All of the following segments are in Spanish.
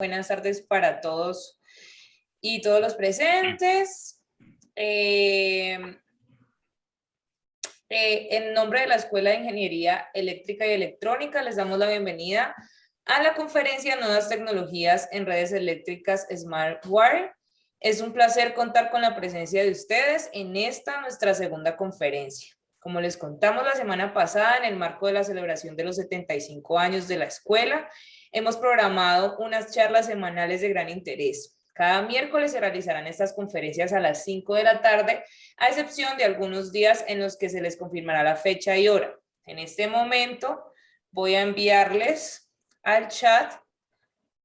Buenas tardes para todos y todos los presentes. En nombre de la Escuela de Ingeniería Eléctrica y Electrónica, les damos la bienvenida a la conferencia Nuevas Tecnologías en Redes Eléctricas SmartWire. Es un placer contar con la presencia de ustedes en esta nuestra segunda conferencia. Como les contamos la semana pasada, en el marco de la celebración de los 75 años de la escuela, hemos programado unas charlas semanales de gran interés. Cada miércoles se realizarán estas conferencias a las 5 de la tarde, a excepción de algunos días en los que se les confirmará la fecha y hora. En este momento voy a enviarles al chat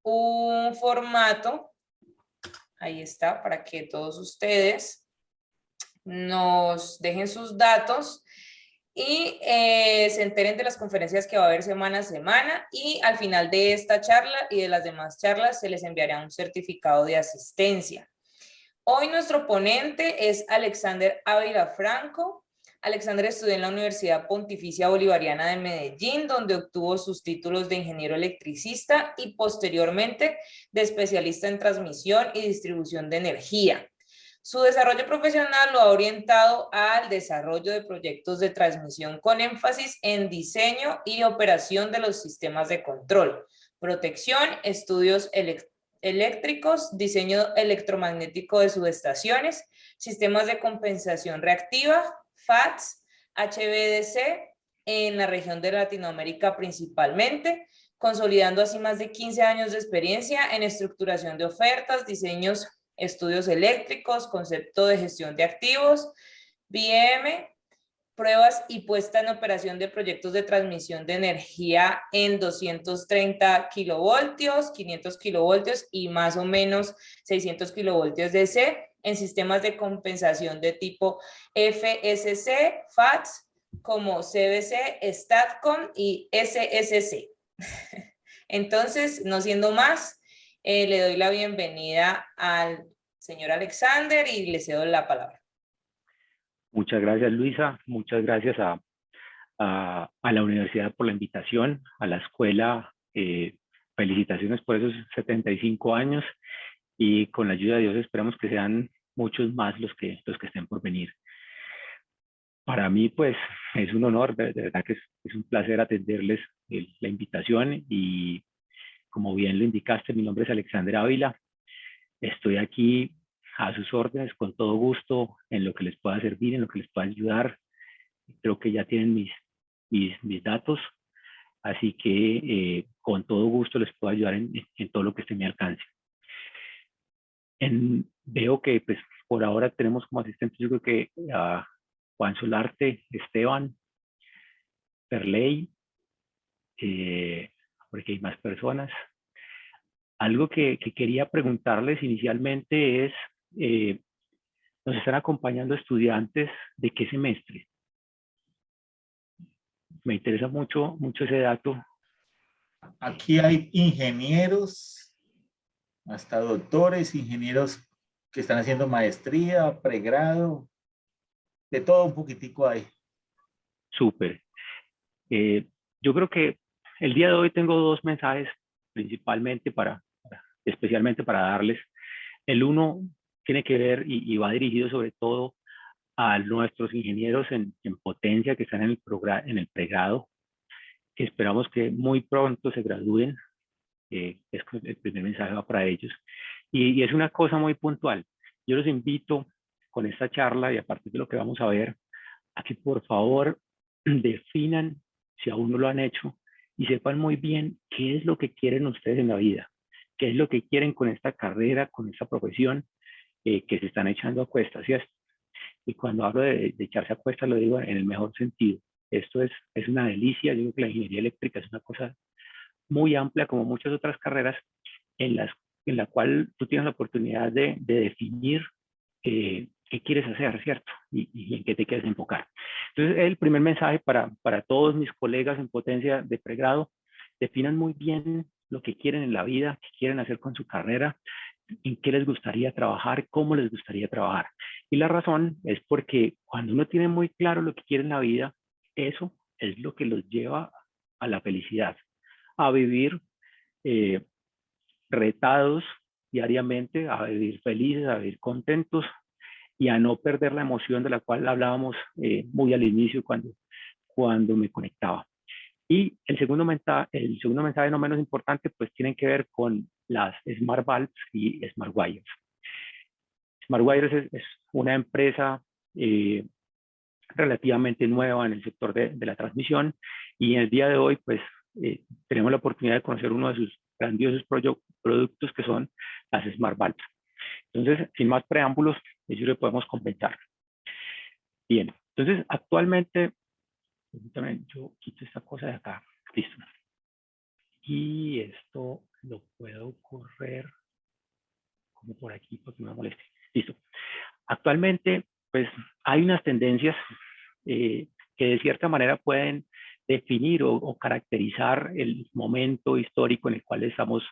un formato. Ahí está, para que todos ustedes nos dejen sus datos y se enteren de las conferencias que va a haber semana a semana, y al final de esta charla y de las demás charlas se les enviará un certificado de asistencia. Hoy nuestro ponente es Alexander Ávila Franco. Alexander estudió en la Universidad Pontificia Bolivariana de Medellín, donde obtuvo sus títulos de ingeniero electricista y posteriormente de especialista en transmisión y distribución de energía. Su desarrollo profesional lo ha orientado al desarrollo de proyectos de transmisión con énfasis en diseño y operación de los sistemas de control, protección, estudios eléctricos, diseño electromagnético de subestaciones, sistemas de compensación reactiva, FATS, HVDC, en la región de Latinoamérica principalmente, consolidando así más de 15 años de experiencia en estructuración de ofertas, diseños, estudios eléctricos, concepto de gestión de activos, BM, pruebas y puesta en operación de proyectos de transmisión de energía en 230 kilovoltios, 500 kilovoltios y más o menos 600 kilovoltios DC en sistemas de compensación de tipo FSC, FATS, como CBC, STATCOM y SSC. Entonces, no siendo más, le doy la bienvenida al señor Alexander y le cedo la palabra. Muchas gracias, Luisa. Muchas gracias a la universidad por la invitación, a la escuela. Felicitaciones por esos 75 años y con la ayuda de Dios esperamos que sean muchos más los que estén por venir. Para mí, pues, es un honor, de verdad que es un placer atenderles la invitación y como bien lo indicaste, mi nombre es Alexander Ávila. Estoy aquí a sus órdenes con todo gusto en lo que les pueda servir, en lo que les pueda ayudar. Creo que ya tienen mis datos, así que con todo gusto les puedo ayudar en todo lo que esté a mi alcance. Veo que pues por ahora tenemos como asistentes, yo creo que a Juan Solarte, Esteban, Perley, porque hay más personas. Algo que quería preguntarles inicialmente es, nos están acompañando estudiantes de qué semestre. Me interesa mucho ese dato. Aquí hay ingenieros, hasta doctores, ingenieros que están haciendo maestría, pregrado, de todo un poquitico hay. Súper. Yo creo que el día de hoy tengo dos mensajes principalmente especialmente para darles. El uno tiene que ver y va dirigido sobre todo a nuestros ingenieros en potencia que están en el pregrado, que esperamos que muy pronto se gradúen. Es el primer mensaje va para ellos. Y es una cosa muy puntual. Yo los invito con esta charla y a partir de lo que vamos a ver, a que por favor definan, si aún no lo han hecho, y sepan muy bien qué es lo que quieren ustedes en la vida, qué es lo que quieren con esta carrera, con esta profesión que se están echando a cuestas, ¿cierto? Y cuando hablo de echarse a cuestas lo digo en el mejor sentido. Esto es una delicia. Yo creo que la ingeniería eléctrica es una cosa muy amplia, como muchas otras carreras, en la cual tú tienes la oportunidad de definir qué quieres hacer, ¿cierto? Y en qué te quieres enfocar. Entonces, el primer mensaje para todos mis colegas en potencia de pregrado: definan muy bien lo que quieren en la vida, qué quieren hacer con su carrera, en qué les gustaría trabajar, cómo les gustaría trabajar. Y la razón es porque cuando uno tiene muy claro lo que quiere en la vida, eso es lo que los lleva a la felicidad, a vivir retados diariamente a vivir felices, a vivir contentos y a no perder la emoción de la cual hablábamos muy al inicio cuando me conectaba. Y el segundo mensaje no menos importante, pues tiene que ver con las Smart Valves y Smart Wires. Smart Wires es una empresa relativamente nueva en el sector de la transmisión y en el día de hoy, pues tenemos la oportunidad de conocer uno de sus grandiosos productos que son las Smart Valves. Entonces, sin más preámbulos, ellos le podemos compensar. Bien, entonces actualmente, también yo quito esta cosa de acá, listo. Y esto lo puedo correr como por aquí porque no me moleste. Listo. Actualmente, pues hay unas tendencias que de cierta manera pueden definir o caracterizar el momento histórico en el cual estamos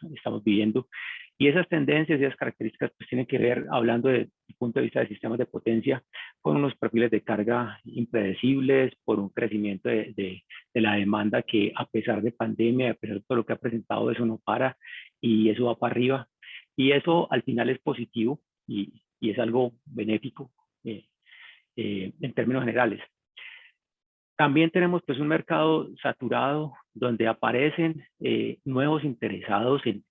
viviendo. Y esas tendencias y esas características pues tienen que ver, hablando desde el punto de vista de sistemas de potencia, con unos perfiles de carga impredecibles, por un crecimiento de la demanda que a pesar de pandemia, a pesar de todo lo que ha presentado, eso no para y eso va para arriba. Y eso al final es positivo y es algo benéfico en términos generales. También tenemos pues un mercado saturado donde aparecen nuevos interesados en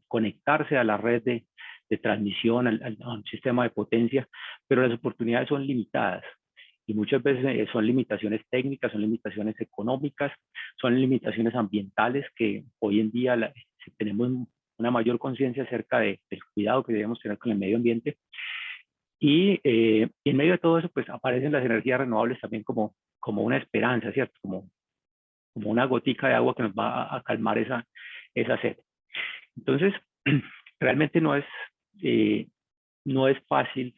conectarse a la red de transmisión, a un sistema de potencia, pero las oportunidades son limitadas y muchas veces son limitaciones técnicas, son limitaciones económicas, son limitaciones ambientales que hoy en día tenemos una mayor conciencia acerca del cuidado que debemos tener con el medio ambiente. Y en medio de todo eso, pues aparecen las energías renovables también como una esperanza, ¿cierto? Como una gotica de agua que nos va a calmar esa sed. Entonces, realmente no es fácil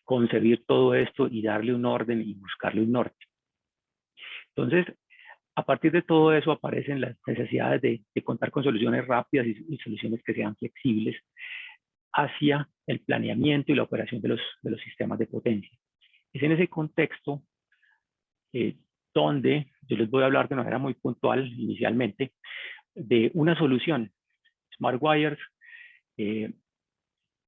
concebir todo esto y darle un orden y buscarle un norte. Entonces, a partir de todo eso aparecen las necesidades de contar con soluciones rápidas y soluciones que sean flexibles hacia el planeamiento y la operación de los sistemas de potencia. Es en ese contexto donde yo les voy a hablar de una manera muy puntual inicialmente de una solución, Smart Wires,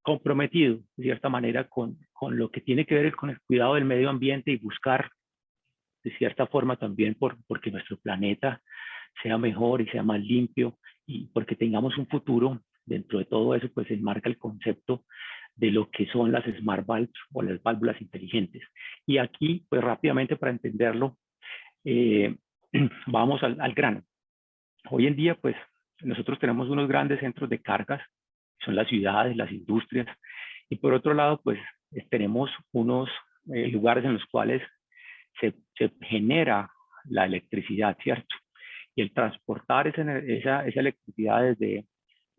comprometido de cierta manera con lo que tiene que ver con el cuidado del medio ambiente y buscar de cierta forma también porque nuestro planeta sea mejor y sea más limpio y porque tengamos un futuro. Dentro de todo eso, pues se enmarca el concepto de lo que son las Smart Valves o las válvulas inteligentes. Y aquí, pues rápidamente para entenderlo, vamos al grano. Hoy en día, pues nosotros tenemos unos grandes centros de cargas, son las ciudades, las industrias, y por otro lado, pues tenemos unos lugares en los cuales se genera la electricidad, ¿cierto? Y el transportar esa electricidad desde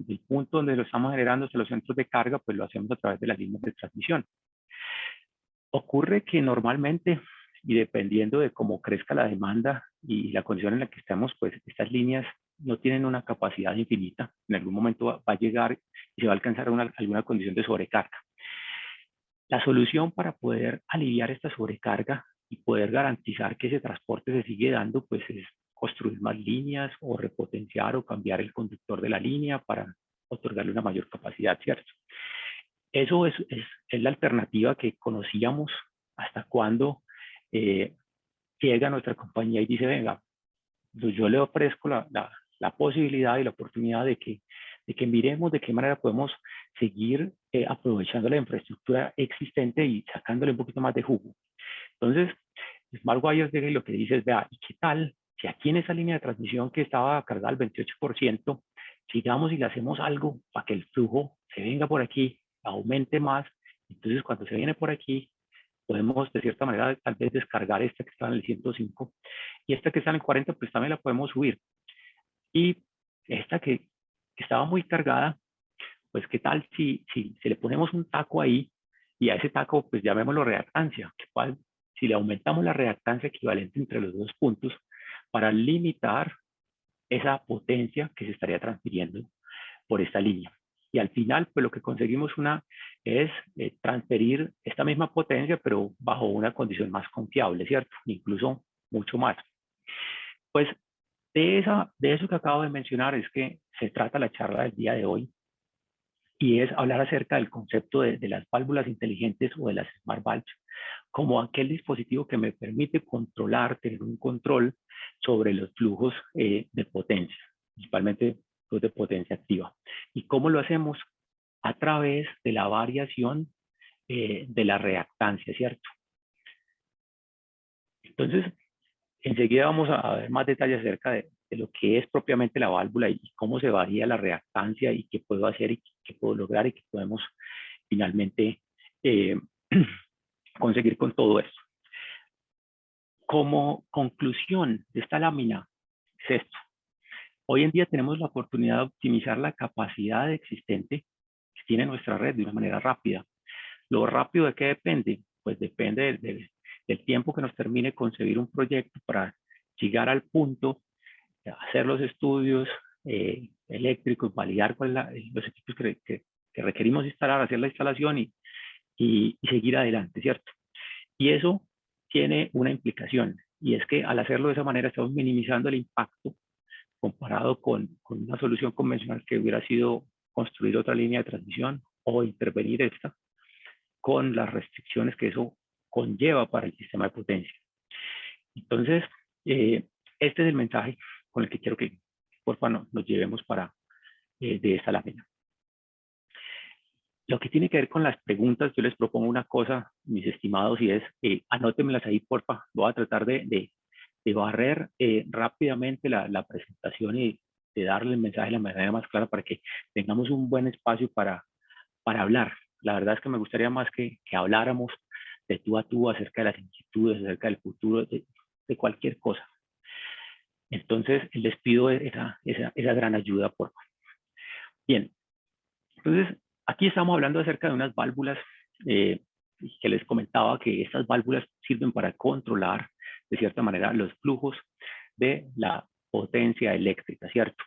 el punto donde lo estamos generando hacia los centros de carga, pues lo hacemos a través de las líneas de transmisión. Ocurre que normalmente, y dependiendo de cómo crezca la demanda y la condición en la que estemos, pues estas líneas no tienen una capacidad infinita. En algún momento va a llegar y se va a alcanzar alguna condición de sobrecarga. La solución para poder aliviar esta sobrecarga y poder garantizar que ese transporte se sigue dando, pues es construir más líneas o repotenciar o cambiar el conductor de la línea para otorgarle una mayor capacidad, ¿cierto? Eso es la alternativa que conocíamos hasta cuando llega nuestra compañía y dice, venga, yo le ofrezco la posibilidad y la oportunidad de que miremos de qué manera podemos seguir aprovechando la infraestructura existente y sacándole un poquito más de jugo. Entonces, Smart Wires llega y lo que dice es, vea, ¿y qué tal si aquí en esa línea de transmisión que estaba cargada al 28%, sigamos y le hacemos algo para que el flujo se venga por aquí, aumente más? Entonces, cuando se viene por aquí, podemos de cierta manera tal vez descargar esta que está en el 105 y esta que está en el 40, pues también la podemos subir. Y esta que estaba muy cargada, pues qué tal si le ponemos un taco ahí y a ese taco pues llamémoslo reactancia, si le aumentamos la reactancia equivalente entre los dos puntos para limitar esa potencia que se estaría transfiriendo por esta línea. Y al final, pues lo que conseguimos es transferir esta misma potencia, pero bajo una condición más confiable, ¿cierto? Incluso mucho más. Pues De eso que acabo de mencionar es que se trata la charla del día de hoy, y es hablar acerca del concepto de las válvulas inteligentes o de las Smart Valves, como aquel dispositivo que me permite controlar, tener un control sobre los flujos de potencia, principalmente los de potencia activa. ¿Y cómo lo hacemos? A través de la variación de la reactancia, ¿cierto? Entonces, enseguida vamos a ver más detalles acerca de lo que es propiamente la válvula y cómo se varía la reactancia y qué puedo hacer y qué puedo lograr y qué podemos finalmente eh, conseguir con todo esto. Como conclusión de esta lámina es esto. Hoy en día tenemos la oportunidad de optimizar la capacidad existente que tiene nuestra red de una manera rápida. ¿Lo rápido de qué depende? Pues depende del tiempo que nos termine concebir un proyecto para llegar al punto de hacer los estudios eléctricos, validar los equipos que requerimos instalar, hacer la instalación y seguir adelante, ¿cierto? Y eso tiene una implicación, y es que al hacerlo de esa manera estamos minimizando el impacto comparado con una solución convencional que hubiera sido construir otra línea de transmisión o intervenir esta con las restricciones que eso conlleva para el sistema de potencia. Entonces, este es el mensaje con el que quiero que, por favor, nos llevemos de esta lámina. Lo que tiene que ver con las preguntas, yo les propongo una cosa, mis estimados, y es, anótenmelas ahí, porfa. Voy a tratar de barrer rápidamente la presentación y de darle el mensaje de la manera más clara para que tengamos un buen espacio para hablar. La verdad es que me gustaría más que habláramos de tú a tú acerca de las inquietudes, acerca del futuro, de cualquier cosa. Entonces, les pido esa gran ayuda, por favor. Bien, entonces, aquí estamos hablando acerca de unas válvulas que les comentaba que estas válvulas sirven para controlar, de cierta manera, los flujos de la potencia eléctrica, ¿cierto?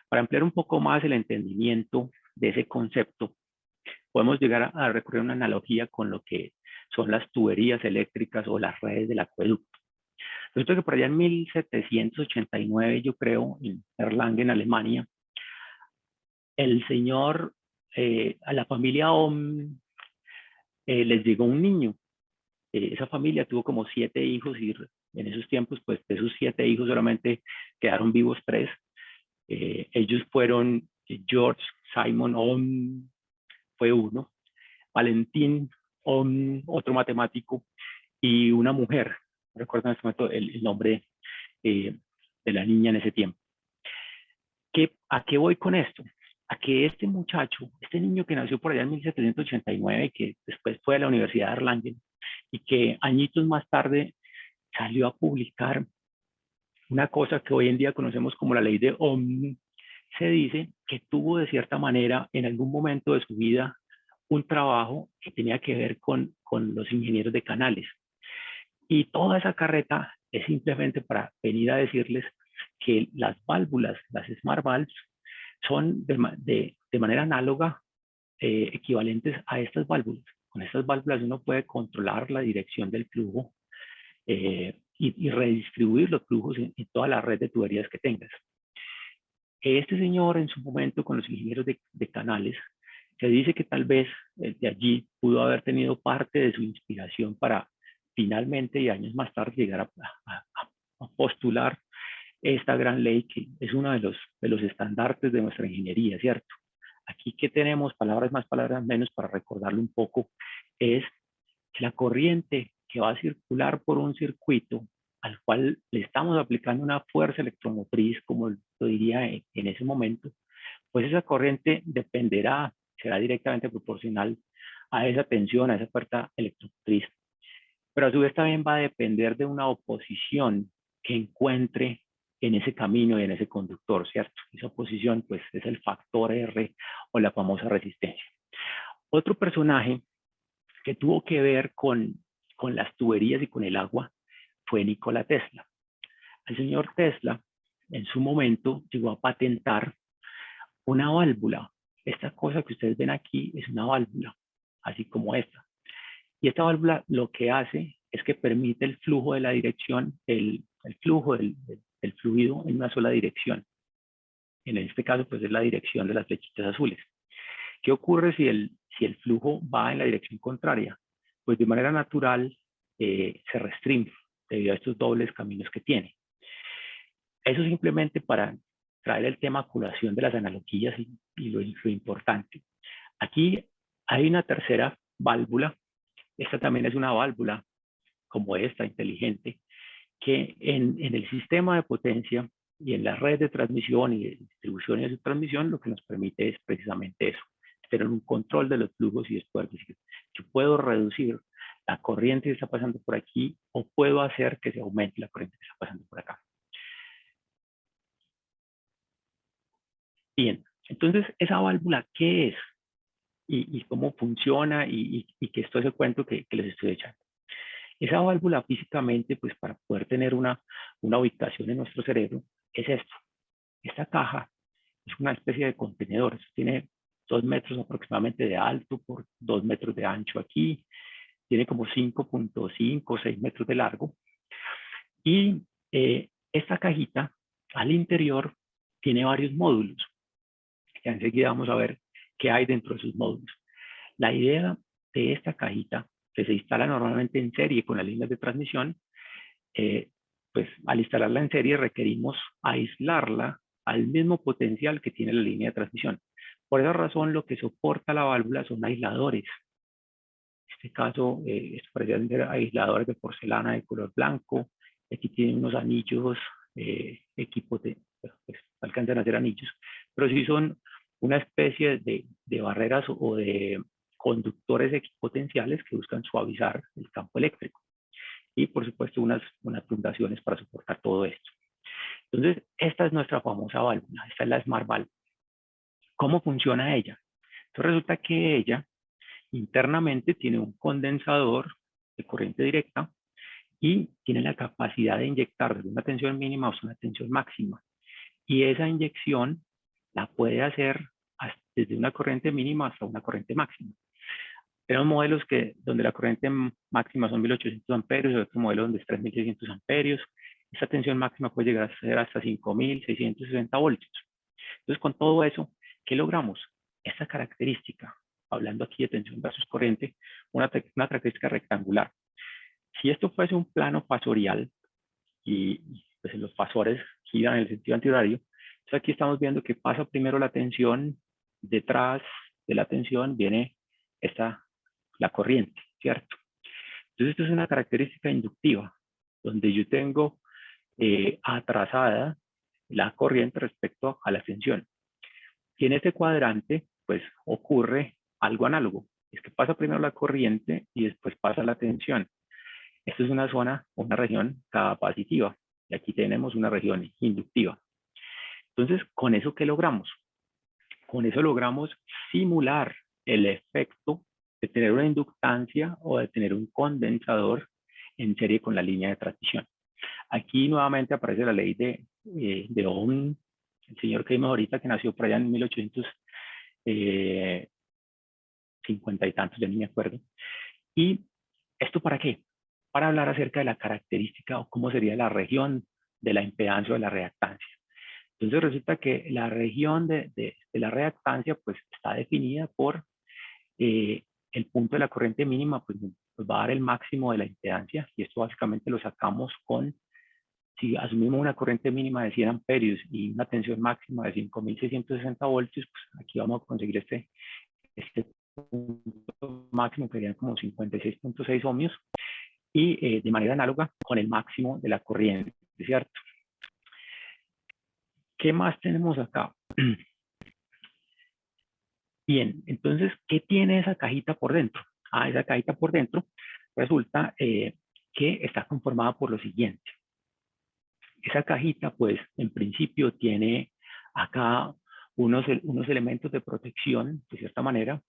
Para ampliar un poco más el entendimiento de ese concepto, podemos llegar a recurrir a una analogía con lo que son las tuberías eléctricas o las redes del acueducto. Resulta que por allá en 1789, yo creo, en Erlangen, Alemania, el señor, a la familia Ohm les llegó un niño. Esa familia tuvo como 7 hijos y en esos tiempos, pues de esos 7 hijos solamente quedaron vivos 3. Ellos fueron George Simon Ohm, fue uno, Valentín Ohm, otro matemático, y una mujer. No recuerdo en este momento el nombre de la niña en ese tiempo. ¿A qué voy con esto? A que este muchacho, este niño que nació por allá en 1789, que después fue a la Universidad de Erlangen y que añitos más tarde salió a publicar una cosa que hoy en día conocemos como la ley de Ohm, se dice que tuvo de cierta manera en algún momento de su vida un trabajo que tenía que ver con los ingenieros de canales. Y toda esa carreta es simplemente para venir a decirles que las válvulas, las Smart Valves, son de manera análoga equivalentes a estas válvulas. Con estas válvulas uno puede controlar la dirección del flujo y redistribuir los flujos en toda la red de tuberías que tengas. Este señor en su momento con los ingenieros de canales, se dice que tal vez de allí pudo haber tenido parte de su inspiración para finalmente y años más tarde llegar a postular esta gran ley que es uno de los estandartes de nuestra ingeniería, ¿cierto? Aquí que tenemos, palabras más, palabras menos, para recordarlo un poco, es que la corriente que va a circular por un circuito al cual le estamos aplicando una fuerza electromotriz, como lo diría en ese momento, pues esa corriente dependerá, será directamente proporcional a esa tensión, a esa fuerza electromotriz. Pero a su vez también va a depender de una oposición que encuentre en ese camino y en ese conductor, ¿cierto? Esa oposición, pues, es el factor R o la famosa resistencia. Otro personaje que tuvo que ver con las tuberías y con el agua fue Nikola Tesla. El señor Tesla, en su momento, llegó a patentar una válvula. Esta cosa que ustedes ven aquí es una válvula, así como esta. Y esta válvula lo que hace es que permite el flujo de la dirección, el flujo el fluido en una sola dirección. En este caso, pues es la dirección de las flechitas azules. ¿Qué ocurre si el flujo va en la dirección contraria? Pues de manera natural se restringe debido a estos dobles caminos que tiene. Eso simplemente para traer el tema a colación de las analogías y lo importante. Aquí hay una tercera válvula. Esta también es una válvula como esta, inteligente, que en el sistema de potencia y en la red de transmisión y de distribución y de transmisión lo que nos permite es precisamente eso, tener un control de los flujos y después decir, yo puedo reducir la corriente que está pasando por aquí o puedo hacer que se aumente la corriente que está pasando por acá. Bien, entonces esa válvula, ¿qué es? Y cómo funciona y qué es todo ese cuento que les estoy echando. Esa válvula físicamente, pues para poder tener una ubicación en nuestro cerebro, es esto. Esta caja es una especie de contenedor. Tiene 2 metros aproximadamente de alto por 2 metros de ancho aquí. Tiene como 5.5 o 6 metros de largo. Y esta cajita al interior tiene varios módulos. Ya enseguida vamos a ver qué hay dentro de sus módulos. La idea de esta cajita, que se instala normalmente en serie con las líneas de transmisión, pues al instalarla en serie requerimos aislarla al mismo potencial que tiene la línea de transmisión. Por esa razón, lo que soporta la válvula son aisladores. En este caso, parecen ser aisladores de porcelana de color blanco. Aquí tienen unos anillos, pues, alcanzan a ser anillos, pero sí son una especie de barreras o de conductores equipotenciales que buscan suavizar el campo eléctrico. Y por supuesto unas fundaciones para soportar todo esto. Entonces, esta es nuestra famosa válvula, esta es la Smart Valve. ¿Cómo funciona ella? Entonces resulta que ella internamente tiene un condensador de corriente directa y tiene la capacidad de inyectar desde una tensión mínima a una tensión máxima. Y esa inyección la puede hacer desde una corriente mínima hasta una corriente máxima. Tenemos modelos donde la corriente máxima son 1800 amperios, y otro modelo donde es 3600 amperios. Esta tensión máxima puede llegar a ser hasta 5660 voltios. Entonces, con todo eso, ¿qué logramos? Esta característica, hablando aquí de tensión versus corriente, una característica rectangular. Si esto fuese un plano fasorial y pues los fasores giran en el sentido antihorario, entonces aquí estamos viendo que pasa primero la tensión, detrás de la tensión viene la corriente, ¿cierto? Entonces esto es una característica inductiva, donde yo tengo atrasada la corriente respecto a la tensión. Y en este cuadrante, pues ocurre algo análogo. Es que pasa primero la corriente y después pasa la tensión. Esto es una zona, una región capacitiva. Y aquí tenemos una región inductiva. Entonces, ¿con eso qué logramos? Con eso logramos simular el efecto de tener una inductancia o de tener un condensador en serie con la línea de transmisión. Aquí nuevamente aparece la ley de Ohm, el señor que vimos ahorita, que nació por allá en 1850 y tantos, ya ni me acuerdo. ¿Y esto para qué? Para hablar acerca de la característica o cómo sería la región de la impedancia o de la reactancia. Entonces resulta que la región de la reactancia pues está definida por el punto de la corriente mínima, pues nos va a dar el máximo de la impedancia, y esto básicamente lo sacamos si asumimos una corriente mínima de 100 amperios y una tensión máxima de 5660 voltios, pues aquí vamos a conseguir este punto máximo que serían como 56.6 ohmios, y de manera análoga con el máximo de la corriente, ¿cierto? ¿Qué más tenemos acá? Bien, entonces, ¿qué tiene esa cajita por dentro? Esa cajita por dentro resulta que está conformada por lo siguiente. Esa cajita, pues, en principio tiene acá unos elementos de protección, de cierta manera,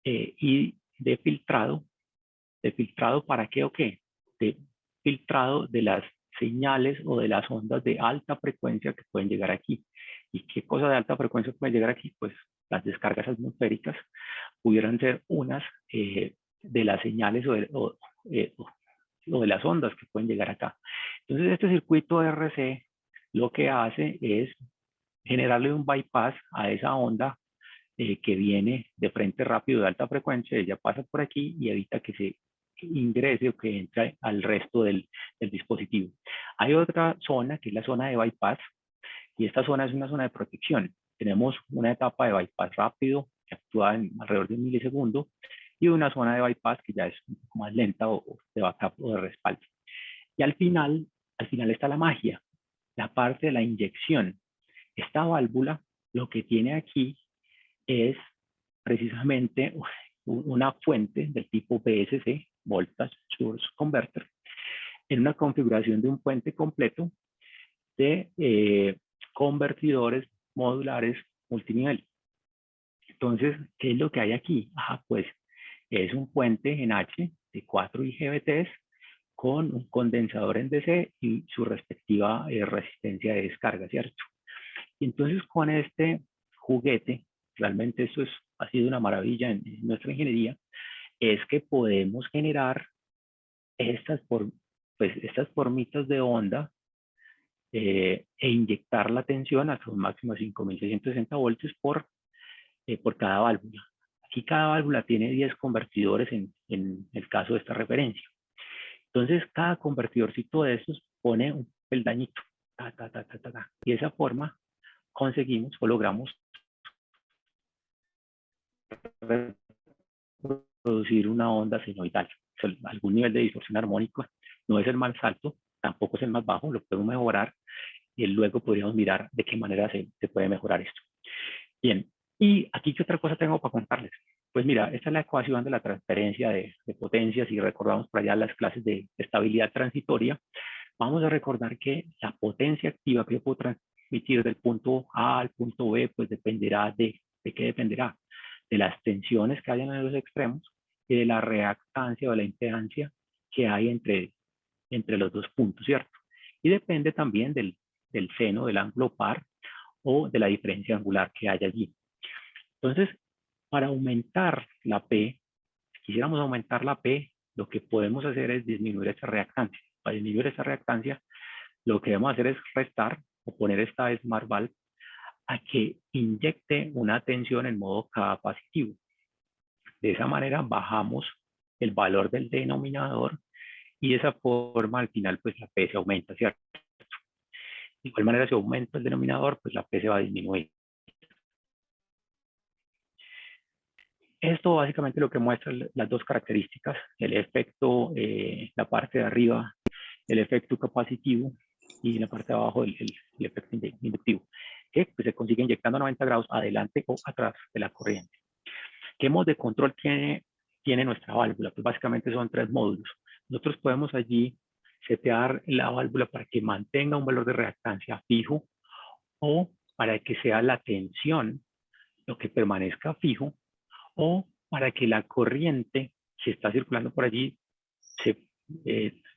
y de filtrado. ¿De filtrado para qué o qué? De filtrado de las señales o de las ondas de alta frecuencia que pueden llegar aquí. ¿Y qué cosa de alta frecuencia pueden llegar aquí? Pues las descargas atmosféricas pudieran ser unas de las señales o de las ondas que pueden llegar acá. Entonces este circuito RC lo que hace es generarle un bypass a esa onda que viene de frente rápido de alta frecuencia, ella pasa por aquí y evita que se ingrese o que entre al resto del dispositivo. Hay otra zona que es la zona de bypass, y esta zona es una zona de protección. Tenemos una etapa de bypass rápido que actúa en alrededor de 1 milisegundo y una zona de bypass que ya es un poco más lenta o de backup o de respaldo. Y al final está la magia, la parte de la inyección. Esta válvula lo que tiene aquí es precisamente una fuente del tipo VSC, Voltage Source Converter, en una configuración de un puente completo de convertidores modulares multinivel. Entonces, ¿qué es lo que hay aquí? Pues es un puente en H de 4 IGBTs con un condensador en DC y su respectiva resistencia de descarga, ¿cierto? Y entonces con este juguete, realmente esto ha sido una maravilla en nuestra ingeniería, es que podemos generar estas formitas de onda e inyectar la tensión hasta un máximo de 5.660 voltios por cada válvula. Aquí cada válvula tiene 10 convertidores en el caso de esta referencia. Entonces, cada convertidorcito de estos pone un peldañito. Y de esa forma conseguimos o logramos producir una onda senoidal. O sea, algún nivel de distorsión armónica no es el más alto, tampoco es el más bajo, lo podemos mejorar y luego podríamos mirar de qué manera se puede mejorar esto. Bien, y aquí qué otra cosa tengo para contarles. Pues mira, esta es la ecuación de la transferencia de potencias y recordamos por allá las clases de estabilidad transitoria. Vamos a recordar que la potencia activa que yo puedo transmitir del punto A al punto B, pues dependerá ¿de qué dependerá? De las tensiones que hayan en los extremos y de la reactancia o la impedancia que hay entre los dos puntos, ¿cierto? Y depende también del seno, del ángulo par o de la diferencia angular que haya allí. Entonces, para aumentar la P, si quisiéramos aumentar la P, lo que podemos hacer es disminuir esa reactancia. Para disminuir esa reactancia, lo que debemos hacer es restar o poner esta Smart Valve a que inyecte una tensión en modo capacitivo. De esa manera bajamos el valor del denominador y de esa forma al final pues la P se aumenta, ¿cierto? De igual manera si aumenta el denominador pues la P se va a disminuir. Esto básicamente lo que muestra las dos características, el efecto, la parte de arriba, el efecto capacitivo y la parte de abajo el efecto inductivo, que pues, se consigue inyectando a 90 grados adelante o atrás de la corriente. ¿Qué modo de control tiene nuestra válvula? Pues básicamente son 3 módulos. Nosotros podemos allí setear la válvula para que mantenga un valor de reactancia fijo o para que sea la tensión lo que permanezca fijo o para que la corriente que está circulando por allí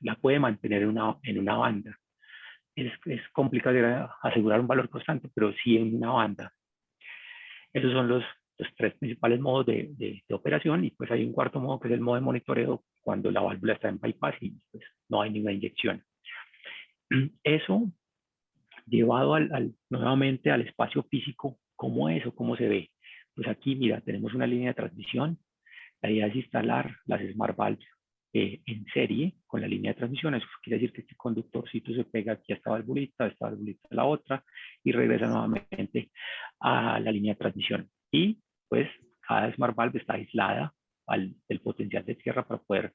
la puede mantener en una banda. Es complicado asegurar un valor constante, pero sí en una banda. Esos son los 3 principales modos de operación y pues hay un cuarto modo que es el modo de monitoreo cuando la válvula está en bypass y pues, no hay ninguna inyección. Eso llevado nuevamente al espacio físico, ¿cómo es o cómo se ve? Pues aquí, mira, tenemos una línea de transmisión. La idea es instalar las Smart Valves en serie con la línea de transmisión. Eso quiere decir que este conductorcito se pega aquí a esta valvulita a la otra y regresa nuevamente a la línea de transmisión. Y pues cada Smart Valve está aislada del potencial de tierra para poder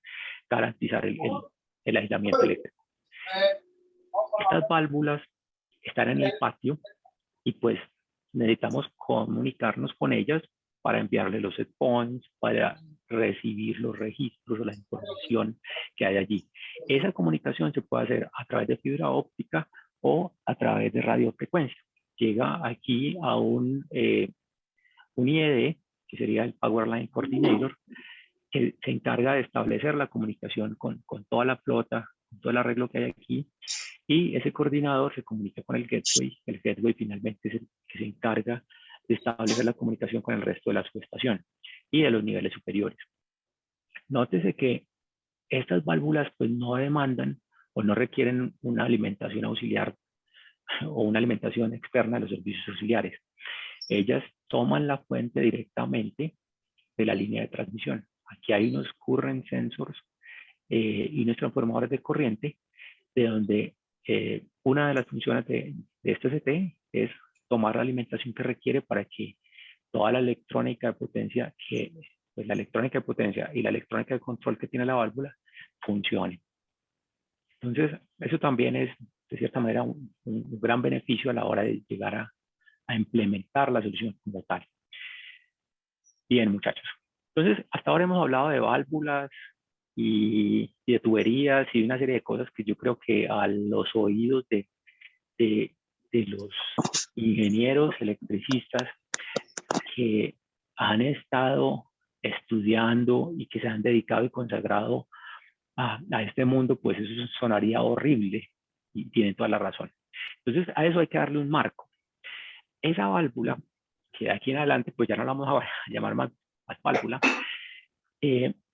garantizar el aislamiento eléctrico. Estas válvulas están en el patio y pues necesitamos comunicarnos con ellas para enviarle los set points, para recibir los registros o la información que hay allí. Esa comunicación se puede hacer a través de fibra óptica o a través de radiofrecuencia. Llega aquí a un IED, que sería el Power Line Coordinator, que se encarga de establecer la comunicación con toda la flota, con todo el arreglo que hay aquí, y ese coordinador se comunica con el gateway finalmente es el que se encarga de establecer la comunicación con el resto de la subestación y de los niveles superiores. Nótese que estas válvulas pues no demandan o no requieren una alimentación auxiliar o una alimentación externa de los servicios auxiliares. Ellas toman la fuente directamente de la línea de transmisión. Aquí hay unos current sensors y unos transformadores de corriente, de donde una de las funciones de este CT es tomar la alimentación que requiere para que toda la electrónica de potencia, pues la electrónica de potencia y la electrónica de control que tiene la válvula funcione. Entonces, eso también es, de cierta manera, un gran beneficio a la hora de llegar a implementar la solución como tal. Bien, muchachos. Entonces, hasta ahora hemos hablado de válvulas y de tuberías y una serie de cosas que yo creo que a los oídos de los ingenieros electricistas que han estado estudiando y que se han dedicado y consagrado a este mundo, pues eso sonaría horrible y tienen toda la razón. Entonces, a eso hay que darle un marco. Esa válvula, que de aquí en adelante, pues ya no la vamos a llamar más válvula,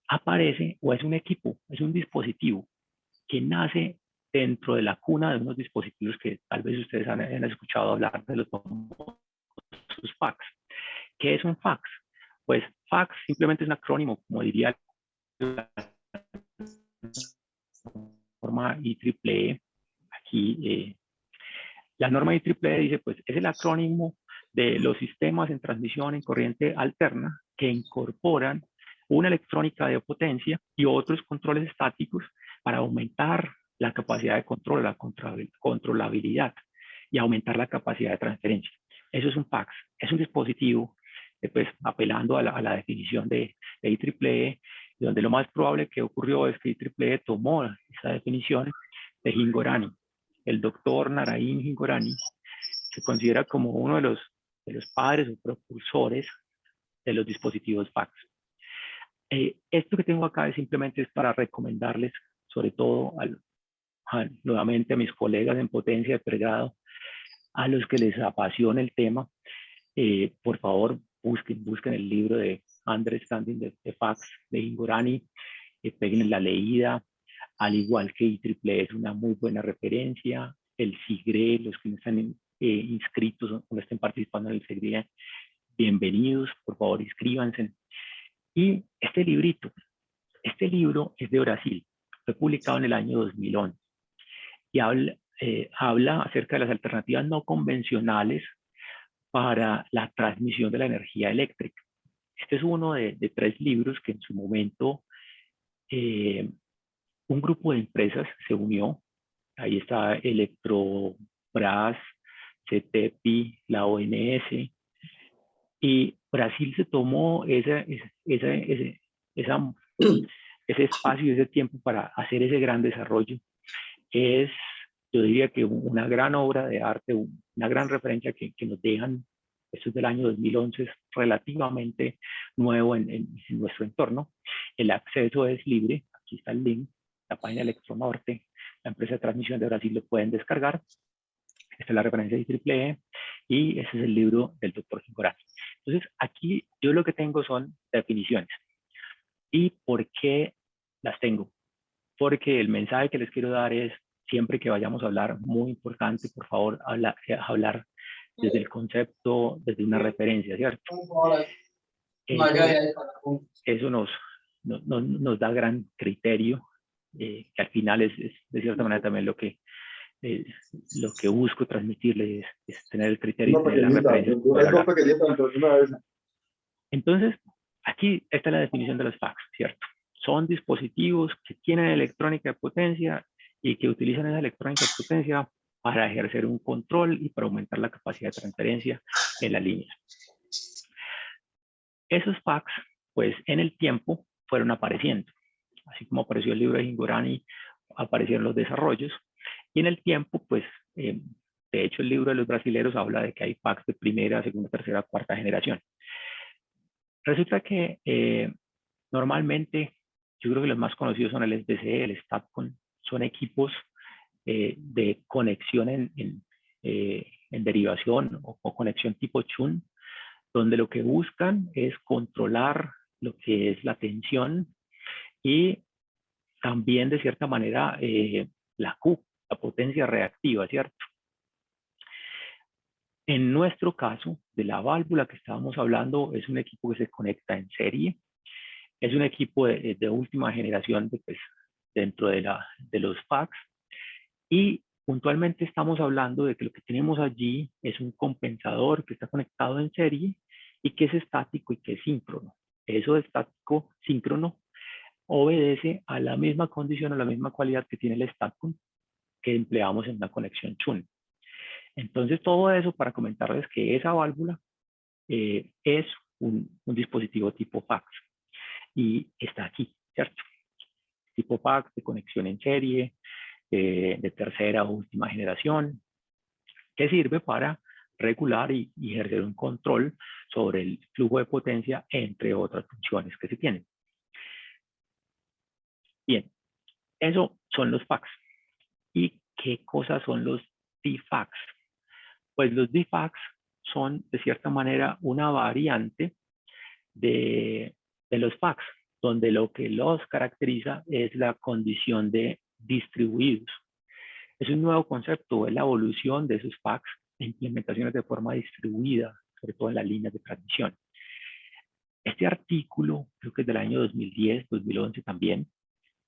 aparece o es un equipo, es un dispositivo que nace dentro de la cuna de unos dispositivos que tal vez ustedes han escuchado hablar de los fax. ¿Qué es un fax? Pues fax simplemente es un acrónimo, como diría la norma IEEE. Aquí la norma IEEE dice, pues es el acrónimo de los sistemas en transmisión en corriente alterna que incorporan una electrónica de potencia y otros controles estáticos para aumentar la capacidad de control, la controlabilidad y aumentar la capacidad de transferencia. Eso es un fax, es un dispositivo, pues apelando a la definición de IEEE, donde lo más probable que ocurrió es que IEEE tomó esa definición de Hingorani. El doctor Narain Hingorani se considera como uno de los padres o propulsores de los dispositivos fax. Esto que tengo acá simplemente es para recomendarles, sobre todo nuevamente a mis colegas en potencia de pregrado, a los que les apasiona el tema, por favor busquen el libro de Understanding the Fax de Hingorani, peguen la leída, al igual que IEEE es una muy buena referencia, el SIGRE, los que no están inscritos o no estén participando en el SIGRE, bienvenidos, por favor inscríbanse. Y este libro es de Brasil, fue publicado en el año 2011 y habla acerca de las alternativas no convencionales para la transmisión de la energía eléctrica. Este es uno de 3 libros que en su momento un grupo de empresas se unió. Ahí está Electrobras, CETEPI, la ONS, y Brasil se tomó ese espacio y ese tiempo para hacer ese gran desarrollo. Es, yo diría que una gran obra de arte, una gran referencia que nos dejan. Esto es del año 2011, es relativamente nuevo en nuestro entorno. El acceso es libre, aquí está el link, la página Electronorte, la empresa de transmisión de Brasil lo pueden descargar. Esta es la referencia de IEEE y ese es el libro del doctor Hingorani. Entonces, aquí yo lo que tengo son definiciones. ¿Y por qué las tengo? Porque el mensaje que les quiero dar es, siempre que vayamos a hablar, muy importante, por favor, hablar desde el concepto, desde una referencia, ¿cierto? Eso nos da gran criterio, que al final es de cierta manera también lo que busco transmitirles es tener el criterio y tener la referencia. Entonces, aquí está la definición de los fax, ¿cierto? Son dispositivos que tienen electrónica de potencia y que utilizan esa electrónica de potencia para ejercer un control y para aumentar la capacidad de transferencia en la línea. Esos fax, pues en el tiempo fueron apareciendo. Así como apareció el libro de Hingorani, aparecieron los desarrollos. Y en el tiempo, pues, de hecho el libro de los brasileros habla de que hay fax de primera, segunda, tercera, cuarta generación. Resulta que normalmente, yo creo que los más conocidos son el SDC, el STATCON, son equipos de conexión en derivación o conexión tipo Chun, donde lo que buscan es controlar lo que es la tensión y también de cierta manera la Q, la potencia reactiva, ¿cierto? En nuestro caso, de la válvula que estábamos hablando, es un equipo que se conecta en serie. Es un equipo de última generación pues, dentro de los FACS. Y puntualmente estamos hablando de que lo que tenemos allí es un compensador que está conectado en serie y que es estático y que es síncrono. Eso de estático síncrono obedece a la misma condición, a la misma cualidad que tiene el STATCON que empleamos en una conexión Chun. Entonces, todo eso para comentarles que esa válvula es un dispositivo tipo FACS y está aquí, ¿cierto? Tipo FACS de conexión en serie, de tercera o última generación, que sirve para regular y ejercer un control sobre el flujo de potencia, entre otras funciones que se tienen. Bien, eso son los FACS. ¿Y qué cosas son los DFACS? Pues los DFACS son, de cierta manera, una variante de los FACS, donde lo que los caracteriza es la condición de distribuidos. Es un nuevo concepto, es la evolución de esos FACS e implementaciones de forma distribuida, sobre todo en las líneas de transmisión. Este artículo, creo que es del año 2010, 2011 también,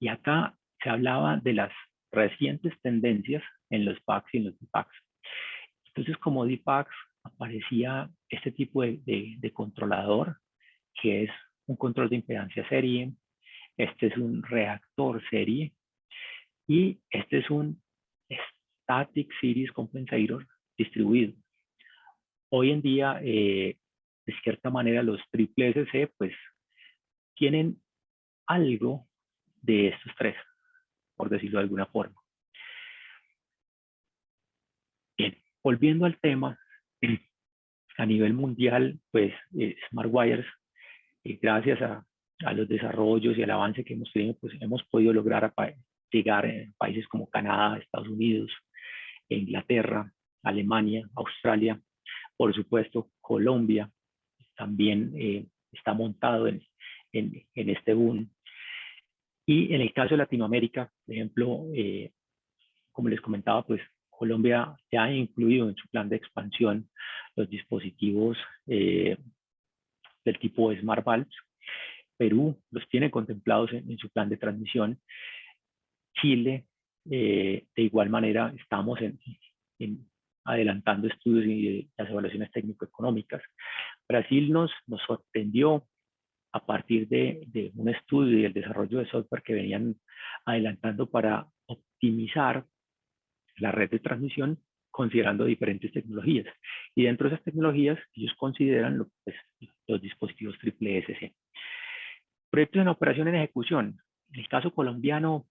y acá se hablaba de las recientes tendencias en los FACS y en los DFACS. Entonces, como DFACS, aparecía este tipo de controlador, que es un control de impedancia serie, este es un reactor serie, y este es un Static Series Compensator distribuido. Hoy en día, de cierta manera, los triple SC pues tienen algo de estos tres, por decirlo de alguna forma. Bien, volviendo al tema, a nivel mundial, pues Smart Wires, gracias a los desarrollos y al avance que hemos tenido, pues hemos podido lograr llegar en países como Canadá, Estados Unidos, Inglaterra, Alemania, Australia, por supuesto Colombia, también está montado en este boom. Y en el caso de Latinoamérica, por ejemplo, como les comentaba, pues Colombia ya ha incluido en su plan de expansión los dispositivos del tipo Smart Valves. Perú los tiene contemplados en su plan de transmisión. Chile, de igual manera, estamos adelantando estudios y las evaluaciones técnico-económicas. Brasil nos sorprendió a partir de un estudio y el desarrollo de software que venían adelantando para optimizar la red de transmisión considerando diferentes tecnologías. Y dentro de esas tecnologías, ellos consideran los dispositivos triple SC. Proyectos en operación en ejecución. En el caso colombiano,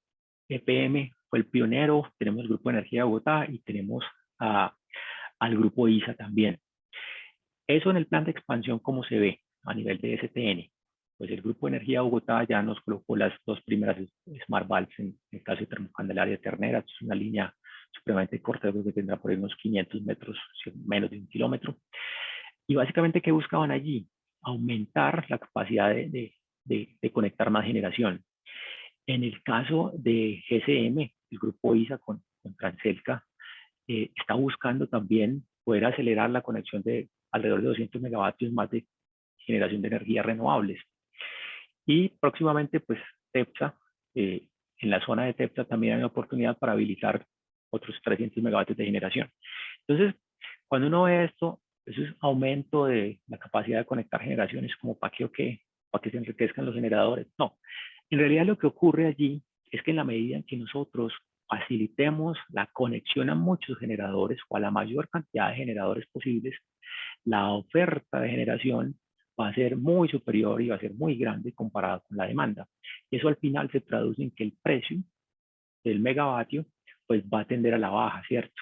EPM fue el pionero, tenemos el Grupo de Energía de Bogotá y tenemos al Grupo ISA también. Eso en el plan de expansión, ¿cómo se ve a nivel de STN? Pues el Grupo de Energía de Bogotá ya nos colocó las dos primeras Smart Valves en el caso de Termocandelaria Ternera. Es una línea supremamente corta, creo que tendrá por ahí unos 500 metros, menos de 1 kilómetro. Y básicamente, ¿qué buscaban allí? Aumentar la capacidad de conectar más generación. En el caso de GCM, el Grupo ISA con Transelca, está buscando también poder acelerar la conexión de alrededor de 200 megavatios más de generación de energías renovables. Y próximamente, pues, TEPSA, en la zona de TEPSA también hay una oportunidad para habilitar otros 300 megavatios de generación. Entonces, cuando uno ve esto, eso es aumento de la capacidad de conectar generaciones, como para que se enriquezcan los generadores. No, en realidad lo que ocurre allí es que en la medida en que nosotros facilitemos la conexión a muchos generadores o a la mayor cantidad de generadores posibles, la oferta de generación va a ser muy superior y va a ser muy grande comparado con la demanda. Eso al final se traduce en que el precio del megavatio pues va a tender a la baja, ¿cierto?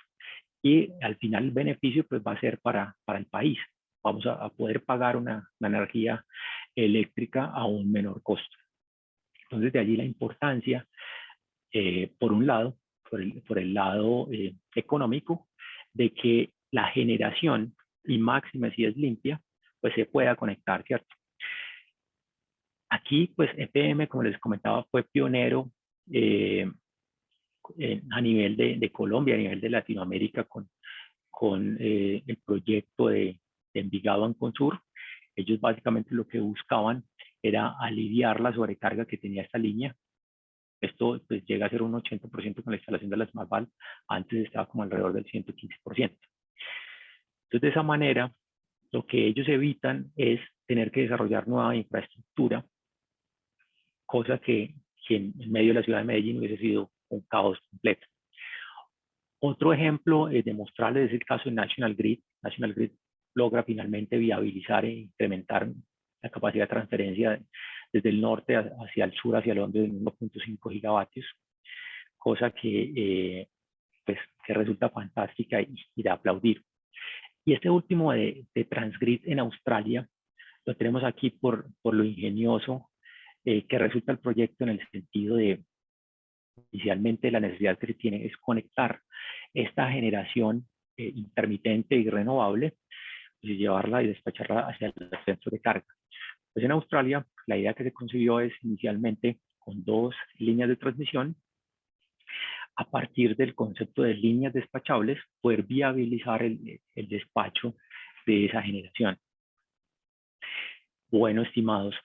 Y al final el beneficio pues va a ser para el país. Vamos a poder pagar una energía eléctrica a un menor costo. Entonces de allí la importancia, por un lado, por el lado económico, de que la generación, y máxima si es limpia, pues se pueda conectar, ¿cierto? Aquí, pues EPM, como les comentaba, fue pionero a nivel de Colombia, a nivel de Latinoamérica, con el proyecto de Envigado Anconsur. Ellos básicamente lo que buscaban era aliviar la sobrecarga que tenía esta línea. Esto pues, llega a ser un 80% con la instalación de la SmartValve. Antes estaba como alrededor del 115%. Entonces, de esa manera, lo que ellos evitan es tener que desarrollar nueva infraestructura, cosa que en medio de la ciudad de Medellín hubiese sido un caos completo. Otro ejemplo de mostrarles es el caso de National Grid. National Grid logra finalmente viabilizar e incrementar la capacidad de transferencia desde el norte hacia el sur, hacia Londres, de 1.5 gigavatios, cosa que, pues, que resulta fantástica y de aplaudir. Y este último de Transgrid en Australia, lo tenemos aquí por lo ingenioso que resulta el proyecto, en el sentido de, inicialmente la necesidad que se tiene es conectar esta generación intermitente y renovable y llevarla y despacharla hacia el centro de carga. Pues en Australia, la idea que se concibió es inicialmente con 2 líneas de transmisión. A partir del concepto de líneas despachables, poder viabilizar el despacho de esa generación. Bueno, estimados,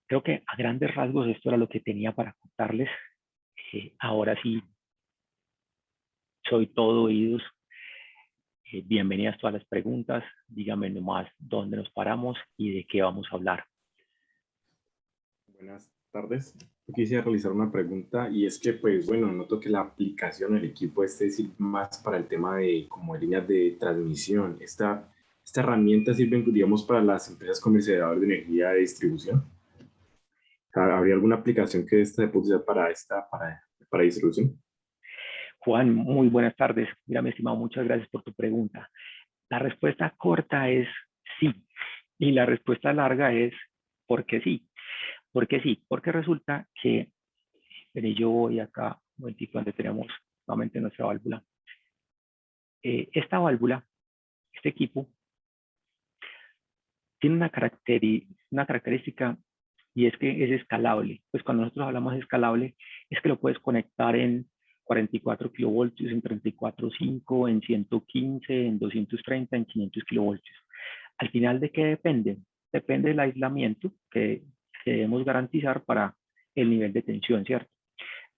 creo que a grandes rasgos esto era lo que tenía para contarles. Ahora sí, soy todo oídos. Bienvenidas todas las preguntas. Díganme nomás dónde nos paramos y de qué vamos a hablar. Buenas tardes. Yo quisiera realizar una pregunta, y es que, pues, bueno, noto que la aplicación, el equipo sirve más para el tema de como de líneas de transmisión. Esta herramienta sirve, digamos, para las empresas comercializadoras de energía de distribución. ¿Habría alguna aplicación que se pueda usar para distribución? Juan, muy buenas tardes. Mira, mi estimado, muchas gracias por tu pregunta. La respuesta corta es sí. Y la respuesta larga es porque sí. ¿Por qué sí? Porque resulta que, yo voy acá, un momentito, donde tenemos nuevamente nuestra válvula. Esta válvula, este equipo, tiene una característica, y es que es escalable. Pues cuando nosotros hablamos de escalable, es que lo puedes conectar en 44 kilovoltios, en 34.5, en 115, en 230, en 500 kilovoltios. Al final, ¿de qué depende? Depende del aislamiento que debemos garantizar para el nivel de tensión, ¿cierto?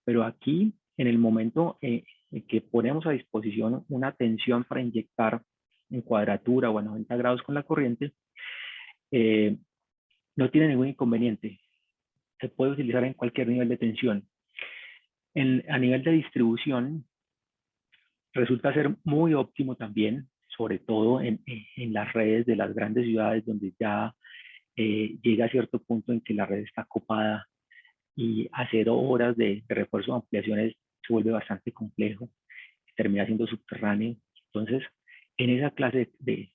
Pero aquí, en el momento en que ponemos a disposición una tensión para inyectar en cuadratura o a 90 grados con la corriente, no tiene ningún inconveniente. Se puede utilizar en cualquier nivel de tensión. A nivel de distribución, resulta ser muy óptimo también, sobre todo en las redes de las grandes ciudades, donde ya llega a cierto punto en que la red está copada, y hacer horas de refuerzo o ampliaciones se vuelve bastante complejo, termina siendo subterráneo. Entonces, en esa clase de